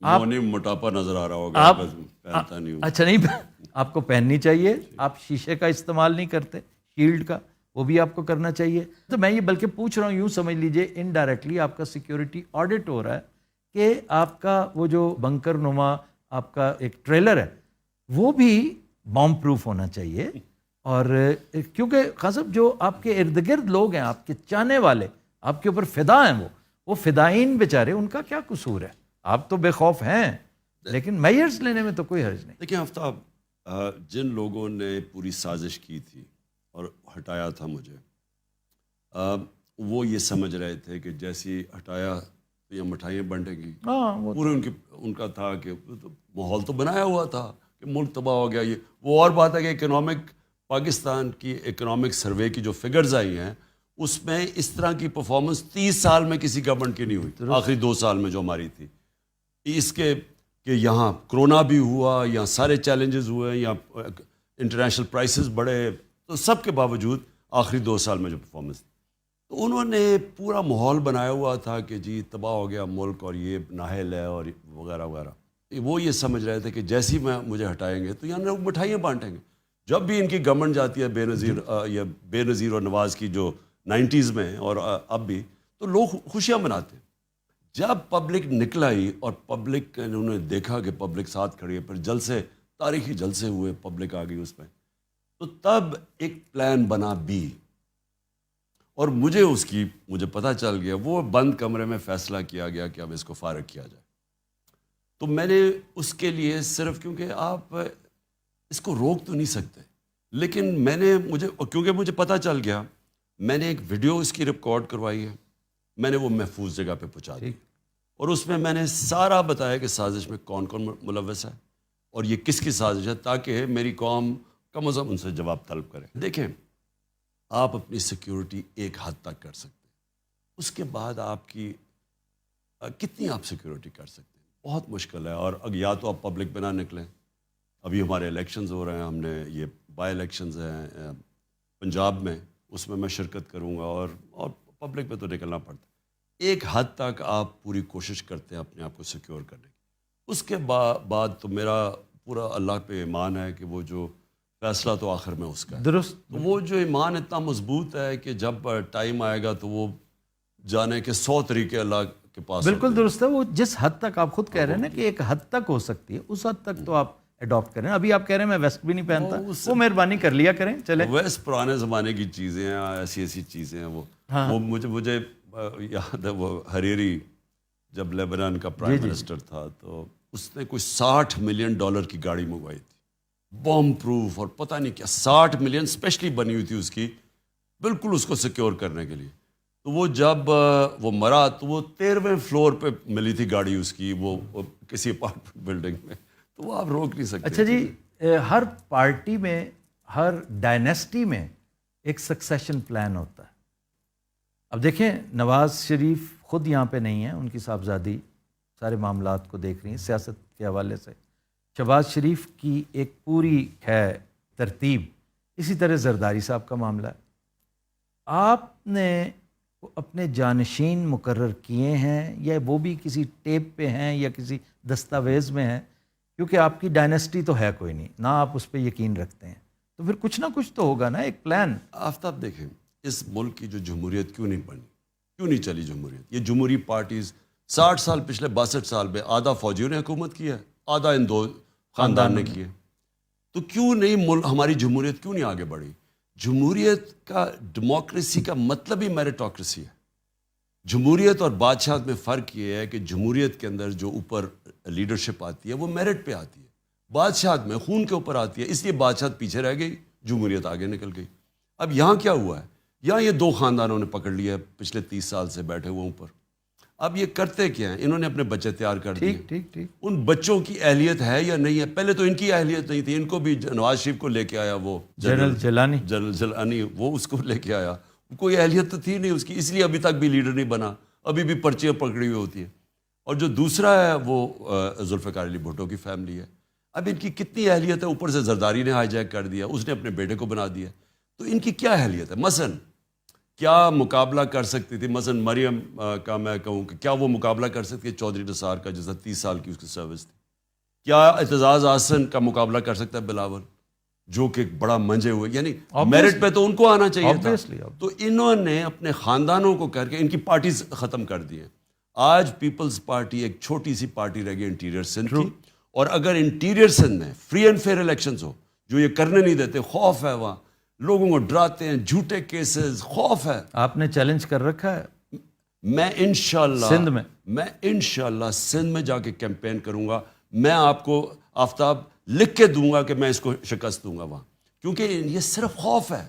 Speaker 1: آپ
Speaker 2: موٹاپا نظر آ رہا ہوگا، پہنتا نہیں ہوں۔
Speaker 1: اچھا، نہیں، آپ کو پہننی چاہیے، آپ شیشے کا استعمال نہیں کرتے، شیلڈ کا، وہ بھی آپ کو کرنا چاہیے۔ تو میں یہ بلکہ پوچھ رہا ہوں، یوں سمجھ لیجئے انڈائریکٹلی آپ کا سیکیورٹی آڈٹ ہو رہا ہے کہ آپ کا وہ جو بنکر نما آپ کا ایک ٹریلر ہے وہ بھی بام پروف ہونا چاہیے۔ اور کیونکہ خان صاحب جو آپ کے ارد گرد لوگ ہیں، آپ کے چاہنے والے، آپ کے اوپر فدا ہیں، وہ فدائین بیچارے، ان کا کیا قصور ہے؟ آپ تو بے خوف ہیں، لیکن میئرز لینے میں تو کوئی حرج نہیں۔
Speaker 2: دیکھیں آفتاب، جن لوگوں نے پوری سازش کی تھی اور ہٹایا تھا مجھے، وہ یہ سمجھ رہے تھے کہ جیسی ہٹایا تو یہ مٹھائیاں بنٹیں گی، پورے ان کا تھا کہ ماحول تو بنایا ہوا تھا کہ ملک تباہ ہو گیا۔ یہ وہ اور بات ہے کہ اکنامک، پاکستان کی اکنامک سروے کی جو فگرز آئی ہیں اس میں اس طرح کی پرفارمنس 30 سال میں کسی گورنمنٹ کی نہیں ہوئی، آخری 2 سال میں جو ہماری تھی، اس کے کہ یہاں کرونا بھی ہوا، یہاں سارے چیلنجز ہوئے، یہاں انٹرنیشنل پرائسز بڑھے، تو سب کے باوجود آخری 2 سال میں جو پرفارمنس تھی، تو انہوں نے پورا ماحول بنایا ہوا تھا کہ جی تباہ ہو گیا ملک اور یہ نااہل ہے اور وغیرہ وغیرہ۔ وہ یہ سمجھ رہے تھے کہ جیسی میں مجھے ہٹائیں گے تو یہاں لوگ مٹھائیاں بانٹیں گے۔ جب بھی ان کی گورنمنٹ جاتی ہے، بے نظیر اور نواز کی جو 90s میں اور اب بھی، تو لوگ خوشیاں مناتے ہیں۔ جب پبلک نکل آئی اور پبلک انہوں نے دیکھا کہ پبلک ساتھ کھڑی ہے، پھر جلسے، تاریخی جلسے ہوئے، پبلک آ گئی اس میں، تو تب ایک پلان بنا بی، اور مجھے پتہ چل گیا، وہ بند کمرے میں فیصلہ کیا گیا کہ اب اس کو فارغ کیا جائے۔ تو میں نے اس کے لیے صرف، کیونکہ آپ اس کو روک تو نہیں سکتے، لیکن کیونکہ مجھے پتہ چل گیا، میں نے ایک ویڈیو اس کی ریکارڈ کروائی ہے، میں نے وہ محفوظ جگہ پہ پہنچا دی، اور اس میں نے سارا بتایا کہ سازش میں کون کون ملوث ہے اور یہ کس کی سازش ہے، تاکہ میری قوم کم از کم ان سے جواب طلب کرے۔ دیکھیں، آپ اپنی سیکیورٹی ایک حد تک کر سکتے ہیں، اس کے بعد آپ کی کتنی آپ سیکیورٹی کر سکتے ہیں؟ بہت مشکل ہے. اور یا تو آپ پبلک پہ نہ نکلیں. ابھی ہمارے الیکشنز ہو رہے ہیں, ہم نے یہ بائی الیکشنز ہیں پنجاب میں, اس میں شرکت کروں گا, اور پبلک پہ تو نکلنا پڑتا ہے. ایک حد تک آپ پوری کوشش کرتے ہیں اپنے آپ کو سیکیور کرنے کی. اس کے بعد تو میرا پورا اللہ پہ ایمان ہے کہ وہ جو فیصلہ تو آخر میں اس کا ہے.
Speaker 1: درست.
Speaker 2: تو وہ جو ایمان اتنا مضبوط ہے کہ جب ٹائم آئے گا تو وہ جانے کے 100 طریقے اللہ کے پاس.
Speaker 1: بالکل درست ہے. وہ جس حد تک آپ خود کہہ رہے ہیں نا کہ ایک حد تک ہو سکتی ہے, اس حد تک تو آپ اڈاپٹ کریں. ابھی آپ کہہ رہے ہیں میں ویسٹ بھی نہیں پہنتا, وہ مہربانی کر لیا کریں. چلیں,
Speaker 2: ویسٹ پرانے زمانے کی چیزیں ہیں, ایسی چیزیں ہیں. وہ مجھے یاد ہے, وہ حریری جب لیبنان کا پرائم منسٹر تھا تو اس نے کوئی $60 ملین کی گاڑی منگوائی تھی, بوم پروف اور پتہ نہیں کیا. 60 ملین اسپیشلی بنی ہوئی تھی اس کی, بالکل اس کو سیکیور کرنے کے لیے. تو وہ جب وہ مرا تو وہ 13ویں فلور پہ ملی تھی گاڑی اس کی, وہ کسی اپارٹمنٹ بلڈنگ میں. تو وہ آپ روک نہیں سکتے.
Speaker 1: اچھا جی, ہر پارٹی میں, ہر ڈائنیسٹی میں ایک سکسیشن پلان ہوتا ہے. اب دیکھیں, نواز شریف خود یہاں پہ نہیں ہیں, ان کی صاحبزادی سارے معاملات کو دیکھ رہی ہیں سیاست کے حوالے سے. شہباز شریف کی ایک پوری ہے ترتیب. اسی طرح زرداری صاحب کا معاملہ ہے. آپ نے اپنے جانشین مقرر کیے ہیں یا وہ بھی کسی ٹیپ پہ ہیں یا کسی دستاویز میں ہیں؟ کیونکہ آپ کی ڈائنیسٹی تو ہے کوئی نہیں, نہ آپ اس پہ یقین رکھتے ہیں, تو پھر کچھ نہ کچھ تو ہوگا نا, ایک پلان.
Speaker 2: آفتاب دیکھیں, اس ملک کی جو جمہوریت کیوں نہیں بنی, کیوں نہیں چلی جمہوریت؟ یہ جمہوری پارٹیز 60 سال, پچھلے 62 سال میں آدھا فوجیوں نے حکومت کی ہے, آدھا ان دو خاندان نے کی ہے. تو کیوں نہیں ہماری جمہوریت کیوں نہیں آگے بڑھی؟ جمہوریت کا, ڈیموکریسی کا مطلب ہی میرٹوکریسی ہے. جمہوریت اور بادشاہت میں فرق یہ ہے کہ جمہوریت کے اندر جو اوپر لیڈرشپ آتی ہے وہ میرٹ پہ آتی ہے, بادشاہت میں خون کے اوپر آتی ہے. اس لیے بادشاہت پیچھے رہ گئی, جمہوریت آگے نکل گئی. اب یہاں کیا ہوا ہے, یہاں یہ 2 خاندانوں نے پکڑ لیا ہے, پچھلے 30 سال سے بیٹھے ہوئے اوپر. اب یہ کرتے کیا ہیں, انہوں نے اپنے بچے تیار کر دیے.
Speaker 1: ٹھیک.
Speaker 2: ان بچوں کی اہلیت ہے یا نہیں ہے؟ پہلے تو ان کی اہلیت نہیں تھی, ان کو بھی نواز شریف کو لے کے آیا وہ
Speaker 1: جنرل
Speaker 2: جیلانی, وہ اس کو لے کے آیا. کوئی اہلیت تو تھی نہیں اس کی, اس لیے ابھی تک بھی لیڈر نہیں بنا, ابھی بھی پرچیاں پکڑی ہوئی ہوتی ہیں. اور جو دوسرا ہے وہ ذوالفقار علی بھٹو کی فیملی ہے. اب ان کی کتنی اہلیت ہے؟ اوپر سے زرداری نے ہائی جیک کر دیا, اس نے اپنے بیٹے کو بنا دیا. تو ان کی کیا اہلیت ہے؟ مثلا کیا مقابلہ کر سکتی تھی مثلا مریم کا, میں کہوں کہ کیا وہ مقابلہ کر سکتی ہے چودھری نثار کا, جیسا 30 سال کی اس کی سروس تھی؟ کیا اعتزاز احسن کا مقابلہ کر سکتا ہے بلاول, جو کہ بڑا منجے ہوئے؟ یعنی میرٹ پہ تو ان کو آنا چاہیے تھا. تو انہوں نے اپنے خاندانوں کو کر کے ان کی پارٹیز ختم کر دی ہیں. آج پیپلز پارٹی ایک چھوٹی سی پارٹی رہ گئی انٹیریئر سندھ کی, اور اگر انٹیریئر سندھ میں فری اینڈ فیئر الیکشنز ہو, جو یہ کرنے نہیں دیتے, خوف ہے وہاں, لوگوں کو ڈراتے ہیں, جھوٹے کیسز, خوف ہے.
Speaker 1: آپ نے چیلنج کر رکھا ہے؟
Speaker 2: میں انشاءاللہ
Speaker 1: سندھ میں
Speaker 2: سندھ میں جا کے کیمپین کروں گا. میں آپ کو آفتاب لکھ کے دوں گا کہ میں اس کو شکست دوں گا وہاں, کیونکہ یہ صرف خوف ہے.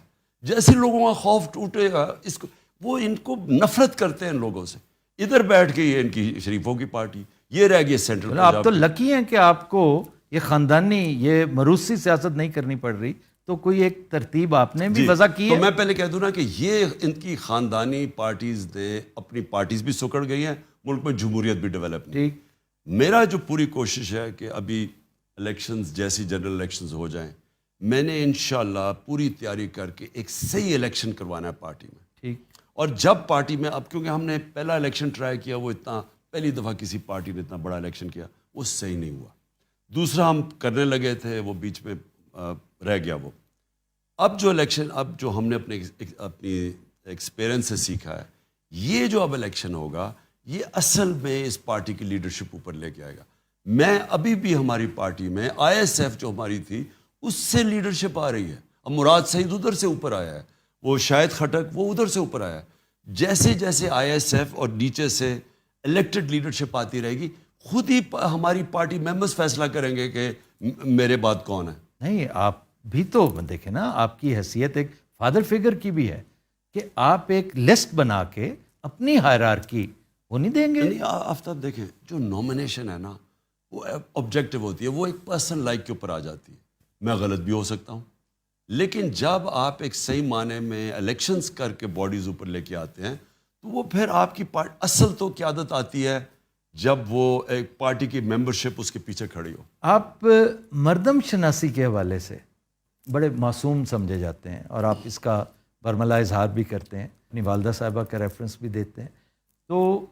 Speaker 2: جیسے لوگوں کا خوف ٹوٹے گا, اس کو وہ ان کو نفرت کرتے ہیں ان لوگوں سے. ادھر بیٹھ گئی ہے ان کی شریفوں کی پارٹی, یہ رہ گئی سینٹرل.
Speaker 1: آپ تو لکی ہیں کہ آپ کو یہ خاندانی, یہ مروسی سیاست نہیں کرنی پڑ رہی, تو کوئی ایک ترتیب آپ نے بھی وضع کی ہے.
Speaker 2: تو میں پہلے کہہ دوں نا کہ یہ ان کی خاندانی پارٹیز نے اپنی پارٹیز بھی سکڑ گئی ہیں, ملک میں جمہوریت بھی ڈیولپ نہیں. میرا جو پوری کوشش ہے کہ ابھی الیکشنز جیسی جنرل الیکشنز ہو جائیں, میں نے انشاءاللہ پوری تیاری کر کے ایک صحیح الیکشن کروانا ہے پارٹی میں.
Speaker 1: ٹھیک.
Speaker 2: اور جب پارٹی میں, اب کیونکہ ہم نے پہلا الیکشن ٹرائی کیا, وہ اتنا پہلی دفعہ کسی پارٹی نے اتنا بڑا الیکشن کیا, وہ صحیح نہیں ہوا. دوسرا ہم کرنے لگے تھے, وہ بیچ میں رہ گیا وہ. اب جو الیکشن, اب جو ہم نے اپنی ایکسپیرئنس سے سیکھا ہے, یہ جو اب الیکشن ہوگا, یہ اصل میں اس پارٹی کی لیڈرشپ اوپر لے کے آئے گا. میں ابھی بھی ہماری پارٹی میں ISF جو ہماری تھی, اس سے لیڈرشپ آ رہی ہے. اب مراد سعید ادھر سے اوپر آیا ہے, وہ شاہد خٹک وہ ادھر سے اوپر آیا ہے. جیسے جیسے ISF اور نیچے سے الیکٹڈ لیڈرشپ آتی رہے گی, خود ہی ہماری پارٹی ممبرز فیصلہ کریں گے کہ میرے بعد کون ہے. نہیں,
Speaker 1: آپ بھی تو دیکھیں نا, آپ کی حیثیت ایک فادر فگر کی بھی ہے کہ آپ ایک لسٹ بنا کے اپنی ہائرارکی وہ نہیں دیں گے.
Speaker 2: آفتاب دیکھیں, جو نومینیشن ہے نا, وہ آبجیکٹو ہوتی ہے, وہ ایک پرسن لائک کے اوپر آ جاتی ہے. میں غلط بھی ہو سکتا ہوں, لیکن جب آپ ایک صحیح معنی میں الیکشنز کر کے باڈیز اوپر لے کے آتے ہیں, تو وہ پھر آپ کی اصل تو قیادت آتی ہے جب وہ ایک پارٹی کی ممبرشپ اس کے پیچھے کھڑی ہو.
Speaker 1: آپ مردم شناسی کے حوالے سے بڑے معصوم سمجھے جاتے ہیں اور آپ اس کا برملا اظہار بھی کرتے ہیں, اپنی والدہ صاحبہ کا ریفرنس بھی دیتے ہیں. تو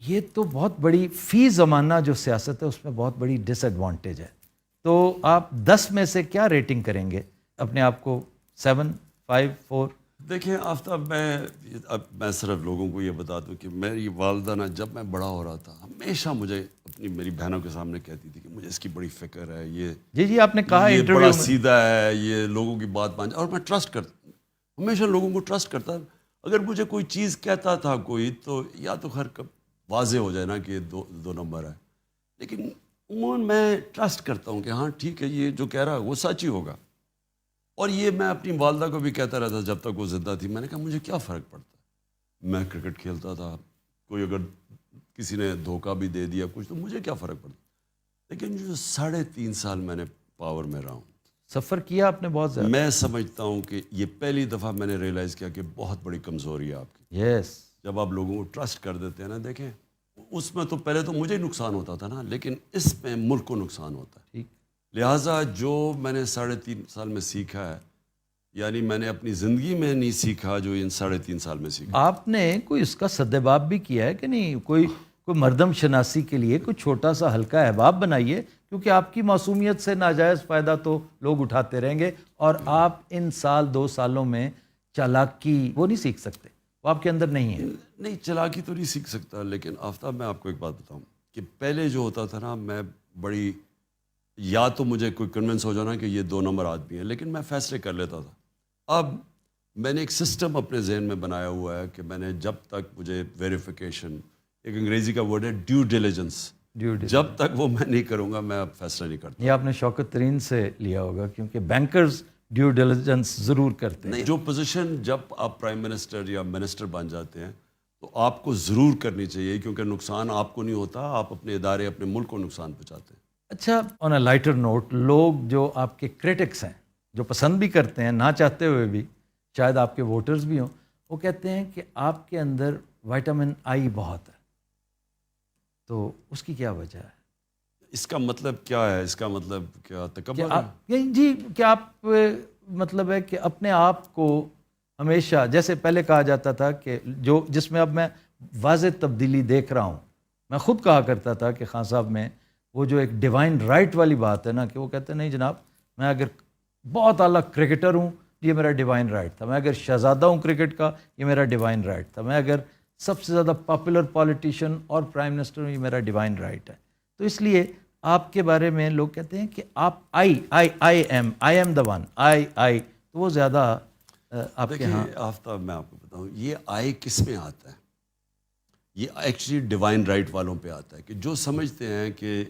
Speaker 1: یہ تو بہت بڑی فی زمانہ جو سیاست ہے اس میں بہت بڑی ڈس ایڈوانٹیج ہے. تو آپ 10 میں سے کیا ریٹنگ کریں گے اپنے آپ کو؟ 7, 5, 4؟
Speaker 2: دیکھیں آفتاب, میں صرف لوگوں کو یہ بتا دوں کہ میری والدہ نا جب میں بڑا ہو رہا تھا ہمیشہ مجھے میری بہنوں کے سامنے کہتی تھی کہ مجھے اس کی بڑی فکر ہے, یہ
Speaker 1: جی آپ نے کہا
Speaker 2: یہ
Speaker 1: انٹرویو
Speaker 2: بڑا
Speaker 1: میں.
Speaker 2: سیدھا ہے, یہ لوگوں کی بات مان, اور میں ٹرسٹ کرتا, ہمیشہ لوگوں کو ٹرسٹ کرتا. اگر مجھے کوئی چیز کہتا تھا کوئی, تو یا تو خیر واضح ہو جائے نا کہ دو نمبر ہے, لیکن عموماً میں ٹرسٹ کرتا ہوں کہ ہاں ٹھیک ہے, یہ جو کہہ رہا ہے وہ سچ ہی ہوگا. اور یہ میں اپنی والدہ کو بھی کہتا رہتا جب تک وہ زندہ تھی. میں نے کہا مجھے کیا فرق پڑتا ہے, میں کرکٹ کھیلتا تھا, کوئی اگر کسی نے دھوکہ بھی دے دیا کچھ تو مجھے کیا فرق پڑتا. لیکن جو 3.5 سال میں نے پاور میں رہا ہوں,
Speaker 1: سفر کیا آپ نے بہت زیادہ.
Speaker 2: میں سمجھتا ہوں کہ یہ پہلی دفعہ میں نے ریئلائز کیا کہ بہت بڑی کمزوری ہے آپ کی.
Speaker 1: یس.
Speaker 2: جب آپ لوگوں کو ٹرسٹ کر دیتے ہیں نا, دیکھیں اس میں تو پہلے تو مجھے نقصان ہوتا تھا نا, لیکن اس میں ملک کو نقصان ہوتا ہے.
Speaker 1: ٹھیک.
Speaker 2: لہٰذا جو میں نے 3.5 سال میں سیکھا ہے, یعنی میں نے اپنی زندگی میں نہیں سیکھا جو ان 3.5 سال میں سیکھا.
Speaker 1: آپ نے کوئی اس کا سدباب بھی کیا ہے کہ نہیں؟ کوئی مردم شناسی کے لیے کوئی چھوٹا سا ہلکا احباب بنائیے, کیونکہ آپ کی معصومیت سے ناجائز فائدہ تو لوگ اٹھاتے رہیں گے, اور آپ ان 2 سالوں میں چالاکی وہ نہیں سیکھ سکتے, وہ آپ کے اندر نہیں ہے.
Speaker 2: نہیں, چلاکی تو نہیں سیکھ سکتا, لیکن آفتاب میں آپ کو ایک بات بتاؤں کہ پہلے جو ہوتا تھا نا, میں بڑی, یا تو مجھے کوئی کنونس ہو جانا کہ یہ 2 نمبر آدمی ہے, لیکن میں فیصلے کر لیتا تھا. اب میں نے ایک سسٹم اپنے ذہن میں بنایا ہوا ہے کہ میں نے جب تک مجھے ویریفیکیشن, ایک انگریزی کا ورڈ ہے ڈیو ڈیلیجنس, جب تک وہ میں نہیں کروں گا میں اب فیصلہ نہیں کرتا.
Speaker 1: یہ آپ نے شوکت ترین سے لیا ہوگا, کیونکہ بینکرز ڈیو ڈیلیجنس ضرور کرتے ہیں.
Speaker 2: نہیں, جو پوزیشن جب آپ پرائم منسٹر یا منسٹر بن جاتے ہیں تو آپ کو ضرور کرنی چاہیے, کیونکہ نقصان آپ کو نہیں ہوتا, آپ اپنے ادارے اپنے ملک کو نقصان پہنچاتے ہیں.
Speaker 1: اچھا, آن اے لائٹر نوٹ, لوگ جو آپ کے کرٹکس ہیں, جو پسند بھی کرتے ہیں نہ چاہتے ہوئے بھی, شاید آپ کے ووٹرز بھی ہوں, وہ کہتے ہیں کہ آپ کے اندر وائٹامن آئی بہت ہے, تو اس کی کیا وجہ ہے؟
Speaker 2: اس کا مطلب کیا ہے؟ اس کا مطلب کیا تکبر ہے؟
Speaker 1: جی, کہ آپ مطلب ہے کہ اپنے آپ کو ہمیشہ, جیسے پہلے کہا جاتا تھا کہ جس میں اب میں واضح تبدیلی دیکھ رہا ہوں, میں خود کہا کرتا تھا کہ خان صاحب میں وہ جو ایک ڈیوائن رائٹ والی بات ہے نا, کہ وہ کہتے ہیں نہیں جناب, میں اگر بہت اعلیٰ کرکٹر ہوں یہ میرا ڈیوائن رائٹ تھا, میں اگر شہزادہ ہوں کرکٹ کا یہ میرا ڈیوائن رائٹ تھا, میں اگر سب سے زیادہ پاپولر پالیٹیشین اور پرائم منسٹر ہوں یہ میرا ڈیوائن رائٹ ہے. تو اس لیے آپ کے بارے میں لوگ کہتے ہیں کہ آپ آئی ایم دا ون, تو وہ زیادہ آپ کے ہاں.
Speaker 2: آفتاب میں آپ کو بتاؤں, یہ آئی کس میں آتا ہے؟ یہ ایکچولی ڈیوائن رائٹ والوں پہ آتا ہے, کہ جو سمجھتے ہیں کہ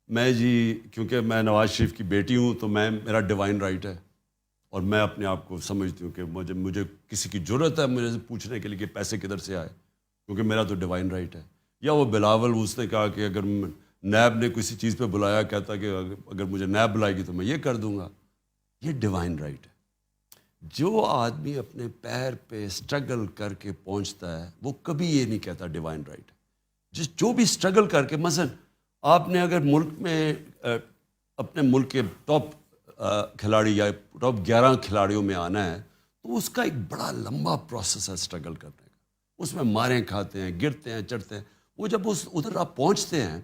Speaker 2: میں جی کیونکہ میں نواز شریف کی بیٹی ہوں تو میرا ڈیوائن رائٹ ہے, اور میں اپنے آپ کو سمجھتی ہوں کہ مجھے کسی کی ضرورت ہے مجھے سے پوچھنے کے لیے کہ پیسے کدھر سے آئے, کیونکہ میرا تو ڈیوائن رائٹ ہے. یا وہ بلاول, اس نے کہا کہ اگر نیب نے کسی چیز پہ بلایا, کہتا کہ اگر مجھے نیب بلائے گی تو میں یہ کر دوں گا. یہ ڈیوائن رائٹ ہے. جو آدمی اپنے پیر پہ اسٹرگل کر کے پہنچتا ہے وہ کبھی یہ نہیں کہتا ڈیوائن رائٹ ہے. جو بھی اسٹرگل کر کے, مثلا آپ نے اگر ملک میں اپنے ملک کے ٹاپ کھلاڑی یا ٹاپ 11 کھلاڑیوں میں آنا ہے تو اس کا ایک بڑا لمبا پروسیس ہے اسٹرگل کرنے کا. اس میں ماریں کھاتے ہیں, گرتے ہیں, چڑھتے ہیں. وہ جب ادھر آپ پہنچتے ہیں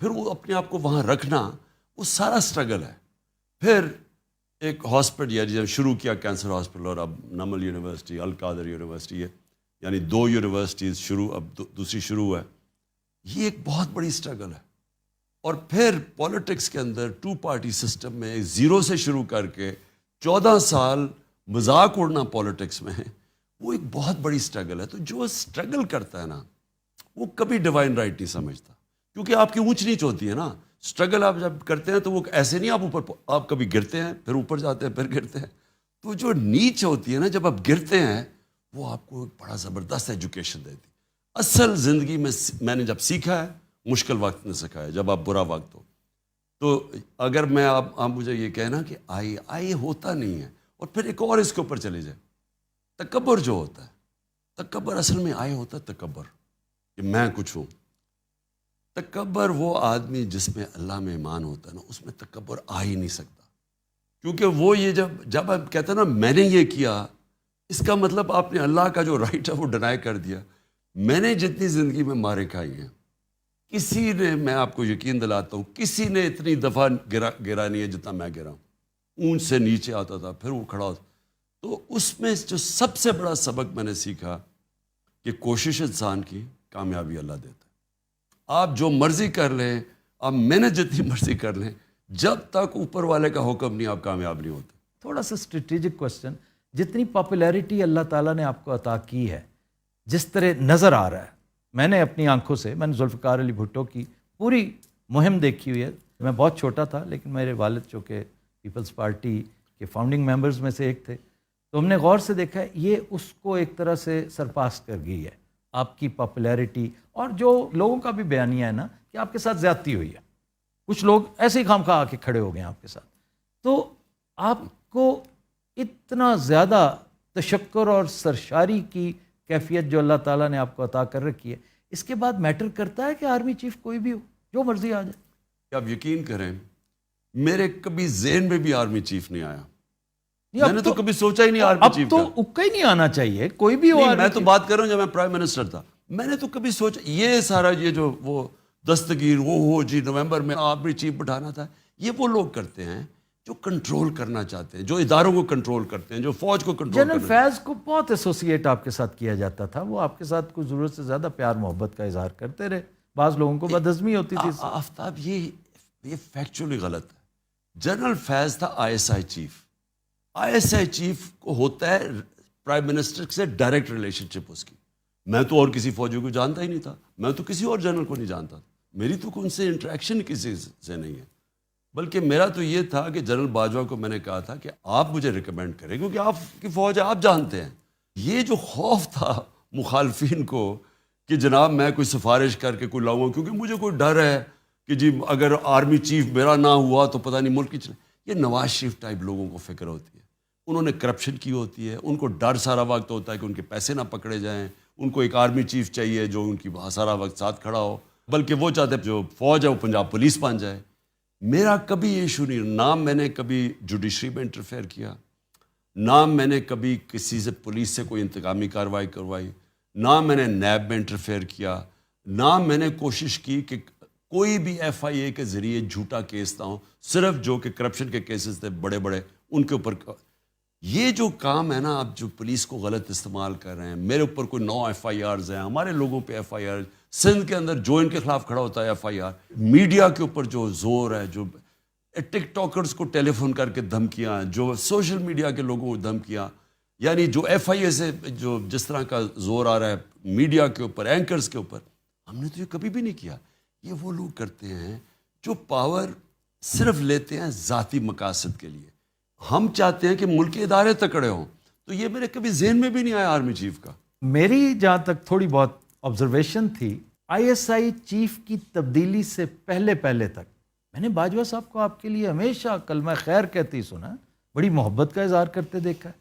Speaker 2: پھر وہ اپنے آپ کو وہاں رکھنا وہ سارا اسٹرگل ہے. پھر ایک ہاسپٹل, یا جب شروع کیا کینسر ہاسپٹل, اور اب نمل یونیورسٹی, القادر یونیورسٹی ہے, یعنی 2 یونیورسٹیز شروع, اب دوسری شروع ہے. یہ ایک بہت بڑی اسٹرگل ہے. اور پھر پولیٹکس کے اندر 2 پارٹی سسٹم میں 0 سے شروع کر کے 14 سال مذاق اڑنا پولیٹکس میں ہے, وہ ایک بہت بڑی اسٹرگل ہے. تو جو اسٹرگل کرتا ہے نا وہ کبھی ڈیوائن رائٹ نہیں سمجھتا, کیونکہ آپ کی اونچ نیچ ہوتی ہے نا. اسٹرگل آپ جب کرتے ہیں تو وہ ایسے نہیں, آپ اوپر, آپ کبھی گرتے ہیں پھر اوپر جاتے ہیں پھر گرتے ہیں. تو جو نیچ ہوتی ہے نا جب آپ گرتے ہیں وہ آپ کو ایک بڑا زبردست ایجوکیشن دیتی. اصل زندگی میں نے جب سیکھا ہے مشکل وقت نے سکھایا, جب آپ برا وقت ہو. تو اگر میں آپ مجھے یہ کہنا کہ آئی ہوتا نہیں ہے. اور پھر ایک اور اس کے اوپر چلے جائے, تکبر جو ہوتا ہے, تکبر اصل میں آئے ہوتا ہے تکبر کہ میں کچھ ہوں. تکبر وہ آدمی جس میں اللہ میں ایمان ہوتا ہے نا, اس میں تکبر آ ہی نہیں سکتا. کیونکہ وہ یہ جب آپ کہتے ہیں نا میں نے یہ کیا, اس کا مطلب آپ نے اللہ کا جو رائٹ ہے وہ ڈینائی کر دیا. میں نے جتنی زندگی میں مارے کھائی ہیں, کسی نے, میں آپ کو یقین دلاتا ہوں, کسی نے اتنی دفعہ گرا نہیں ہے جتنا میں گرا ہوں. اونچ سے نیچے آتا تھا پھر وہ کھڑا ہوتا. تو اس میں جو سب سے بڑا سبق میں نے سیکھا کہ کوشش انسان کی, کامیابی اللہ دیتا ہے. آپ جو مرضی کر لیں, آپ محنت جتنی مرضی کر لیں, جب تک اوپر والے کا حکم نہیں آپ کامیاب نہیں ہوتے.
Speaker 1: تھوڑا سا اسٹریٹجک کوشچن, جتنی پاپولیرٹی اللہ تعالیٰ نے آپ کو عطا کی ہے, جس طرح نظر آ رہا ہے, میں نے اپنی آنکھوں سے, میں نے ذوالفقار علی بھٹو کی پوری مہم دیکھی ہوئی ہے. میں بہت چھوٹا تھا لیکن میرے والد چونکہ پیپلز پارٹی کے فاؤنڈنگ ممبرز میں سے ایک تھے, تو ہم نے غور سے دیکھا ہے یہ اس کو ایک طرح سے سرپاس کر گئی ہے آپ کی پاپولیرٹی. اور جو لوگوں کا بھی بیانیہ ہے نا کہ آپ کے ساتھ زیادتی ہوئی ہے, کچھ لوگ ایسے ہی خام خواہ آ کے کھڑے ہو گئے ہیں آپ کے ساتھ, تو آپ کو اتنا زیادہ تشکر اور سرشاری کی کیفیت جو اللہ تعالیٰ نے آپ کو عطا کر رکھی ہے, اس کے بعد میٹر کرتا ہے کہ آرمی چیف کوئی بھی ہو, جو مرضی آ جائے.
Speaker 2: آپ یقین کریں میرے کبھی ذہن میں بھی آرمی چیف نہیں آیا. میں نے تو کبھی سوچا ہی نہیں آرمی چیف کا.
Speaker 1: اب تو اکا ہی نہیں آنا چاہیے, کوئی بھی ہو.
Speaker 2: میں تو بات کر رہا ہوں جب میں پرائم منسٹر تھا, میں نے تو کبھی سوچا یہ سارا یہ جو وہ دستگیر وہ ہو جی نومبر میں آرمی چیف بٹھانا تھا, یہ وہ لوگ کرتے ہیں جو کنٹرول کرنا چاہتے ہیں, جو اداروں کو کنٹرول کرتے ہیں, جو فوج کو کنٹرول کرتے ہیں.
Speaker 1: جنرل فیض کو بہت ایسوسیٹ آپ کے ساتھ کیا جاتا تھا, وہ آپ کے ساتھ کچھ ضرورت سے زیادہ پیار محبت کا اظہار کرتے رہے, بعض لوگوں کو بدہضمی ہوتی تھی.
Speaker 2: آفتاب یہ فیکچولی غلط ہے. جنرل فیض تھا I S I chief. I S I chief کو ہوتا ہے پرائم منسٹر سے ڈائریکٹ ریلیشن شپ اس کی. میں تو اور کسی فوجی کو جانتا ہی نہیں تھا, میں تو کسی اور جنرل کو نہیں جانتا, میری تو ان سے انٹریکشن کسی سے نہیں ہے. بلکہ میرا تو یہ تھا کہ جنرل باجوہ کو میں نے کہا تھا کہ آپ مجھے ریکمینڈ کریں کیونکہ آپ کی فوج ہے, آپ جانتے ہیں. یہ جو خوف تھا مخالفین کو کہ جناب میں کوئی سفارش کر کے کوئی لاؤں, کیونکہ مجھے کوئی ڈر ہے کہ جی اگر آرمی چیف میرا نہ ہوا تو پتہ نہیں ملک کی یہ نواز شریف ٹائپ لوگوں کو فکر ہوتی ہے. انہوں نے کرپشن کی ہوتی ہے, ان کو ڈر سارا وقت ہوتا ہے کہ ان کے پیسے نہ پکڑے جائیں, ان کو ایک آرمی چیف چاہیے جو ان کی سارا وقت ساتھ کھڑا ہو, بلکہ وہ چاہتے ہیں جو فوج ہے وہ پنجاب پولیس بن جائے. میرا کبھی یہ ایشو نہیں, نہ میں نے کبھی جوڈیشری میں انٹرفیئر کیا, نہ میں نے کبھی کسی سے پولیس سے کوئی انتقامی کارروائی کروائی, نہ میں نے نیب میں انٹرفیئر کیا, نہ میں نے کوشش کی کہ کوئی بھی ایف آئی اے کے ذریعے جھوٹا کیس نہ ہو, صرف جو کہ کرپشن کے کیسز تھے بڑے بڑے ان کے اوپر. یہ جو کام ہے نا آپ جو پولیس کو غلط استعمال کر رہے ہیں, میرے اوپر کوئی 9 ایف آئی آرز ہیں, ہمارے لوگوں پہ ایف آئی آر, سندھ کے اندر جو ان کے خلاف کھڑا ہوتا ہے ایف آئی آر, میڈیا کے اوپر جو زور ہے, جو ٹک ٹاکرز کو ٹیلی فون کر کے دھمکیاں, جو سوشل میڈیا کے لوگوں کو دھمکیاں, یعنی جو ایف آئی اے سے جو جس طرح کا زور آ رہا ہے میڈیا کے اوپر, اینکرز کے اوپر, ہم نے تو یہ کبھی بھی نہیں کیا. یہ وہ لوگ کرتے ہیں جو پاور صرف لیتے ہیں ذاتی مقاصد کے لیے. ہم چاہتے ہیں کہ ملک کے ادارے تکڑے ہوں, تو یہ میرے کبھی ذہن میں بھی نہیں آیا آرمی چیف کا.
Speaker 1: میری جہاں تک تھوڑی بہت آبزرویشن تھی, آئی ایس آئی چیف کی تبدیلی سے پہلے تک میں نے باجوہ صاحب کو آپ کے لیے ہمیشہ کلمہ خیر کہتے ہی سنا, بڑی محبت کا اظہار کرتے دیکھا ہے.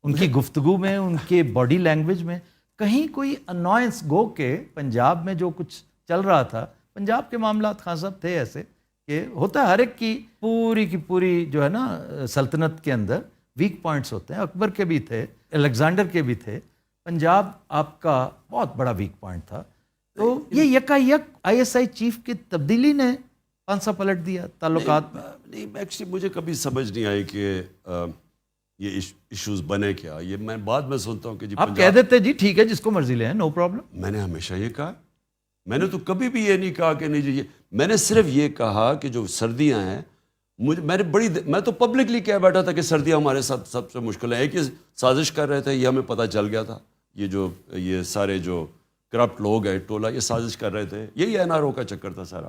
Speaker 1: ان کی گفتگو میں, ان کے باڈی لینگویج میں کہیں کوئی انوائنس, گو کہ پنجاب میں جو کچھ چل رہا تھا, پنجاب کے معاملات خان صاحب تھے ایسے کہ ہوتا ہے ہر ایک کی پوری جو ہے نا سلطنت کے اندر ویک پوائنٹس ہوتے ہیں. اکبر کے بھی تھے, الیگزینڈر کے بھی تھے, پنجاب آپ کا بہت بڑا ویک پوائنٹ تھا. تو یہ یکا یک آئی ایس آئی چیف کی تبدیلی نے پانسا پلٹ دیا تعلقات میں.
Speaker 2: نہیں ایکچولی مجھے کبھی سمجھ نہیں آئی کہ یہ ایشوز بنے کیا. یہ میں بعد میں سنتا ہوں کہ جی
Speaker 1: آپ کہہ دیتے جی ٹھیک ہے جس کو مرضی لیں, نو پرابلم.
Speaker 2: میں نے ہمیشہ یہ کہا, میں نے تو کبھی بھی یہ نہیں کہا کہ نہیں جی, میں نے صرف یہ کہا کہ جو سردیاں ہیں میں تو پبلکلی کہہ بیٹھا تھا کہ سردیاں ہمارے ساتھ سب سے مشکل ہیں. ایک ہی سازش کر رہے تھے, یہ ہمیں پتہ چل گیا تھا, یہ سارے جو کرپٹ لوگ ہیں ٹولہ یہ سازش کر رہے تھے, یہی این آر او کا چکر تھا سارا.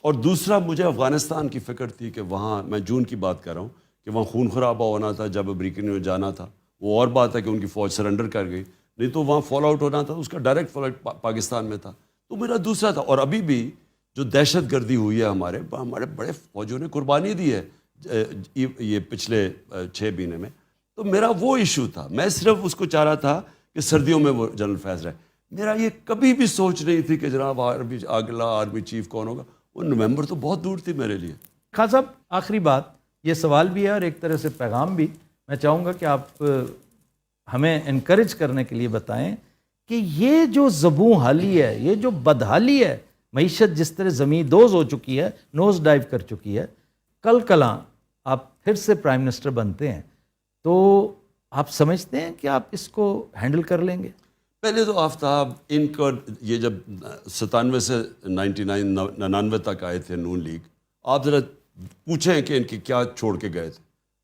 Speaker 2: اور دوسرا مجھے افغانستان کی فکر تھی کہ وہاں, میں جون کی بات کر رہا ہوں, کہ وہاں خون خرابہ ہونا تھا. جب امریکن میں جانا تھا وہ اور بات ہے کہ ان کی فوج سرنڈر کر گئی, نہیں تو وہاں فال آؤٹ ہونا تھا, اس کا ڈائریکٹ فال آؤٹ پاکستان میں تھا. تو میرا دوسرا تھا. اور ابھی بھی جو دہشت گردی ہوئی ہے ہمارے بڑے فوجوں نے قربانی دی ہے یہ پچھلے 6 مہینے میں, تو میرا وہ ایشو تھا. میں صرف اس کو چاہ رہا تھا کہ سردیوں میں وہ جنرل فیض رہے. میرا یہ کبھی بھی سوچ نہیں تھی کہ جناب اگلا آرمی چیف کون ہوگا. وہ نومبر تو بہت دور تھی میرے لیے.
Speaker 1: خان صاحب آخری بات، یہ سوال بھی ہے اور ایک طرح سے پیغام بھی. میں چاہوں گا کہ آپ ہمیں انکریج کرنے کے لیے بتائیں کہ یہ جو زبوں حالی ہے، یہ جو بدحالی ہے، معیشت جس طرح زمین دوز ہو چکی ہے، نوز ڈائیو کر چکی ہے، کل کلاں آپ پھر سے پرائم منسٹر بنتے ہیں تو آپ سمجھتے ہیں کہ آپ اس کو ہینڈل کر لیں گے؟
Speaker 2: پہلے تو آفتاب ان کا یہ جب 97 سے 99 تک آئے تھے نون لیگ، آپ ذرا پوچھیں کہ ان کی کیا چھوڑ کے گئے تھے.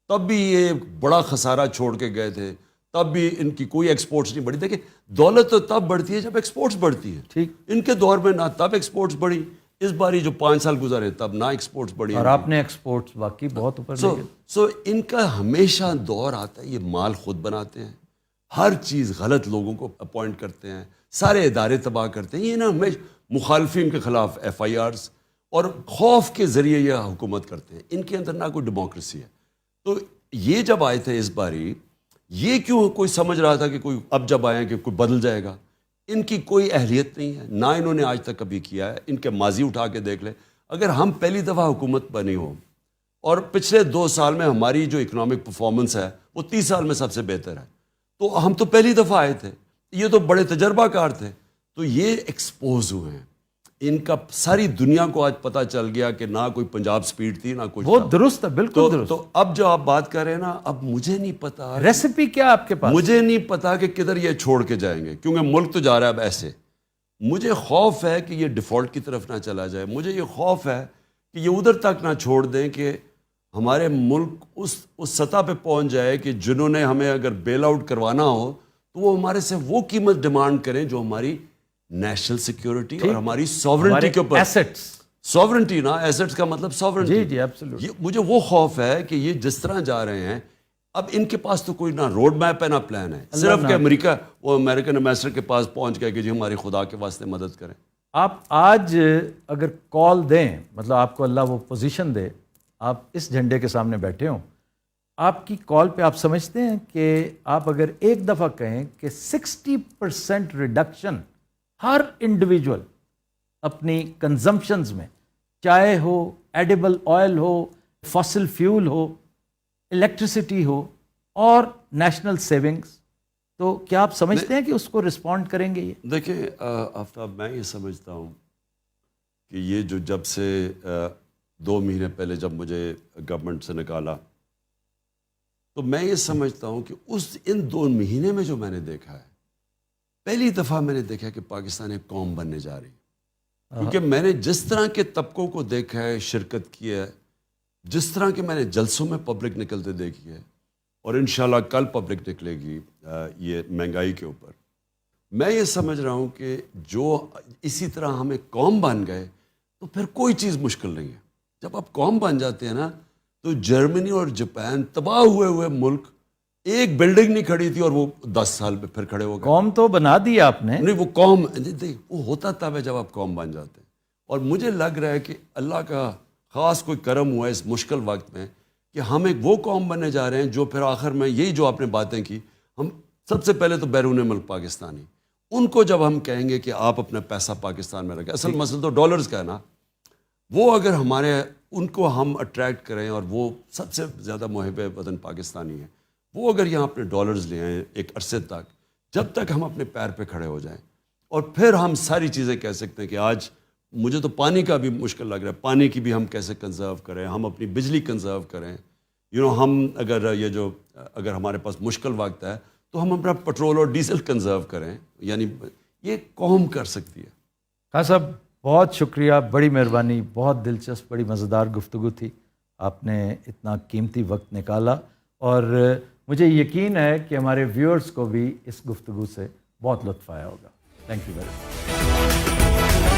Speaker 2: تب بھی یہ بڑا خسارہ چھوڑ کے گئے تھے، تب بھی ان کی کوئی ایکسپورٹس نہیں بڑھی. دیکھیں دولت تو تب بڑھتی ہے جب ایکسپورٹس بڑھتی ہے.
Speaker 1: ٹھیک،
Speaker 2: ان کے دور میں نہ تب ایکسپورٹس بڑھی. اس باری جو 5 سال گزارے تب نہ ایکسپورٹس بڑھی.
Speaker 1: اور آپ نے ایکسپورٹس واقعی بہت اوپر لے گئے.
Speaker 2: سو ان کا ہمیشہ دور آتا ہے، یہ مال خود بناتے ہیں، ہر چیز غلط لوگوں کو اپوائنٹ کرتے ہیں، سارے ادارے تباہ کرتے ہیں. یہ نا ہمیشہ مخالفین کے خلاف FIRs اور خوف کے ذریعے یہ حکومت کرتے ہیں. ان کے اندر نہ کوئی ڈیموکریسی ہے. تو یہ جب آئے تھے اس باری، یہ کیوں کوئی سمجھ رہا تھا کہ کوئی اب جب آئے کہ کوئی بدل جائے گا؟ ان کی کوئی اہلیت نہیں ہے، نہ انہوں نے آج تک کبھی کیا ہے. ان کے ماضی اٹھا کے دیکھ لیں. اگر ہم پہلی دفعہ حکومت بنی ہو اور پچھلے 2 سال میں ہماری جو اکنامک پرفارمنس ہے وہ 30 سال میں سب سے بہتر ہے، تو ہم تو پہلی دفعہ آئے تھے. یہ تو بڑے تجربہ کار تھے. تو یہ ایکسپوز ہوئے ہیں. ان کا ساری دنیا کو آج پتہ چل گیا کہ نہ کوئی پنجاب سپیڈ تھی نہ کوئی.
Speaker 1: وہ درست ہے، بالکل درست.
Speaker 2: تو اب جو آپ بات کر رہے ہیں نا، اب مجھے نہیں پتا
Speaker 1: ریسیپی کیا آپ کے پاس؟
Speaker 2: مجھے نہیں پتا کہ کدھر یہ چھوڑ کے جائیں گے، کیونکہ ملک تو جا رہا ہے اب ایسے. مجھے خوف ہے کہ یہ ڈیفالٹ کی طرف نہ چلا جائے. مجھے یہ خوف ہے کہ یہ ادھر تک نہ چھوڑ دیں کہ ہمارے ملک اس سطح پہ پہنچ جائے کہ جنہوں نے ہمیں اگر بیل آؤٹ کروانا ہو تو وہ ہمارے سے وہ قیمت ڈیمانڈ کریں جو ہماری نیشنل سیکیورٹی اور ہماری ساورنٹی کے اوپر.
Speaker 1: ایسٹس،
Speaker 2: ساورنٹی نا، ایسٹس کا مطلب ساورنٹی.
Speaker 1: جی ایبسولوٹلی.
Speaker 2: مجھے وہ خوف ہے کہ یہ جس طرح جا رہے ہیں اب ان کے پاس تو کوئی نہ روڈ میپ ہے نہ پلان ہے. صرف کہ امریکن ایمبیسڈر کے پاس پہنچ گئے کہ جی ہماری خدا کے واسطے مدد کریں.
Speaker 1: آپ آج اگر کال دیں، مطلب آپ کو اللہ وہ پوزیشن دے، آپ اس جھنڈے کے سامنے بیٹھے ہوں، آپ کی کال پہ آپ سمجھتے ہیں کہ آپ اگر ایک دفعہ کہیں کہ 60% ریڈکشن ہر انڈیویجول اپنی کنزمپشنز میں، چائے ہو، ایڈیبل آئل ہو، فاسل فیول ہو، الیکٹریسٹی ہو اور نیشنل سیونگز، تو کیا آپ سمجھتے ہیں کہ اس کو رسپونڈ کریں گے؟ یہ
Speaker 2: دیکھیں آفتاب، میں یہ سمجھتا ہوں کہ یہ جو جب سے 2 مہینے پہلے جب مجھے گورنمنٹ سے نکالا، تو میں یہ سمجھتا ہوں کہ ان 2 مہینے میں جو میں نے دیکھا ہے، پہلی دفعہ میں نے دیکھا کہ پاکستان ایک قوم بننے جا رہی ہے. کیونکہ میں نے جس طرح کے طبقوں کو دیکھا ہے، شرکت کی ہے، جس طرح کے میں نے جلسوں میں پبلک نکلتے دیکھی ہے، اور انشاءاللہ کل پبلک نکلے گی یہ مہنگائی کے اوپر، میں یہ سمجھ رہا ہوں کہ جو اسی طرح ہم ایک قوم بن گئے تو پھر کوئی چیز مشکل نہیں ہے. جب آپ قوم بن جاتے ہیں نا، تو جرمنی اور جاپان تباہ ہوئے ملک، ایک بلڈنگ نہیں کھڑی تھی اور وہ 10 سال پہ پھر کھڑے ہو گئے.
Speaker 1: قوم تو بنا دی آپ نے.
Speaker 2: نہیں، وہ قوم وہ ہوتا تب ہے جب آپ قوم بن جاتے ہیں. اور مجھے لگ رہا ہے کہ اللہ کا خاص کوئی کرم ہوا ہے اس مشکل وقت میں کہ ہم ایک وہ قوم بننے جا رہے ہیں جو پھر آخر میں یہی جو آپ نے باتیں کی، ہم سب سے پہلے تو بیرون ملک پاکستانی، ان کو جب ہم کہیں گے کہ آپ اپنا پیسہ پاکستان میں رکھیں، اصل مسئلہ تو ڈالرز کا ہے نا، وہ اگر ہمارے ان کو ہم اٹریکٹ کریں، اور وہ سب سے زیادہ محب وطن پاکستانی ہیں، وہ اگر یہاں اپنے ڈالرز لے آئیں ایک عرصے تک، جب تک ہم اپنے پیر پہ کھڑے ہو جائیں، اور پھر ہم ساری چیزیں کہہ سکتے ہیں کہ آج مجھے تو پانی کا بھی مشکل لگ رہا ہے، پانی کی بھی ہم کیسے کنزرو کریں، ہم اپنی بجلی کنزرو کریں. ہم اگر ہمارے پاس مشکل وقت ہے تو ہم اپنا پٹرول اور ڈیزل کنزرو کریں. یعنی یہ قوم کر سکتی ہے.
Speaker 1: خان صاحب بہت شکریہ، بڑی مہربانی، بہت دلچسپ، بڑی مزیدار گفتگو تھی. آپ نے اتنا قیمتی وقت نکالا، اور مجھے یقین ہے کہ ہمارے ویورز کو بھی اس گفتگو سے بہت لطف آیا ہوگا. Thank you very much.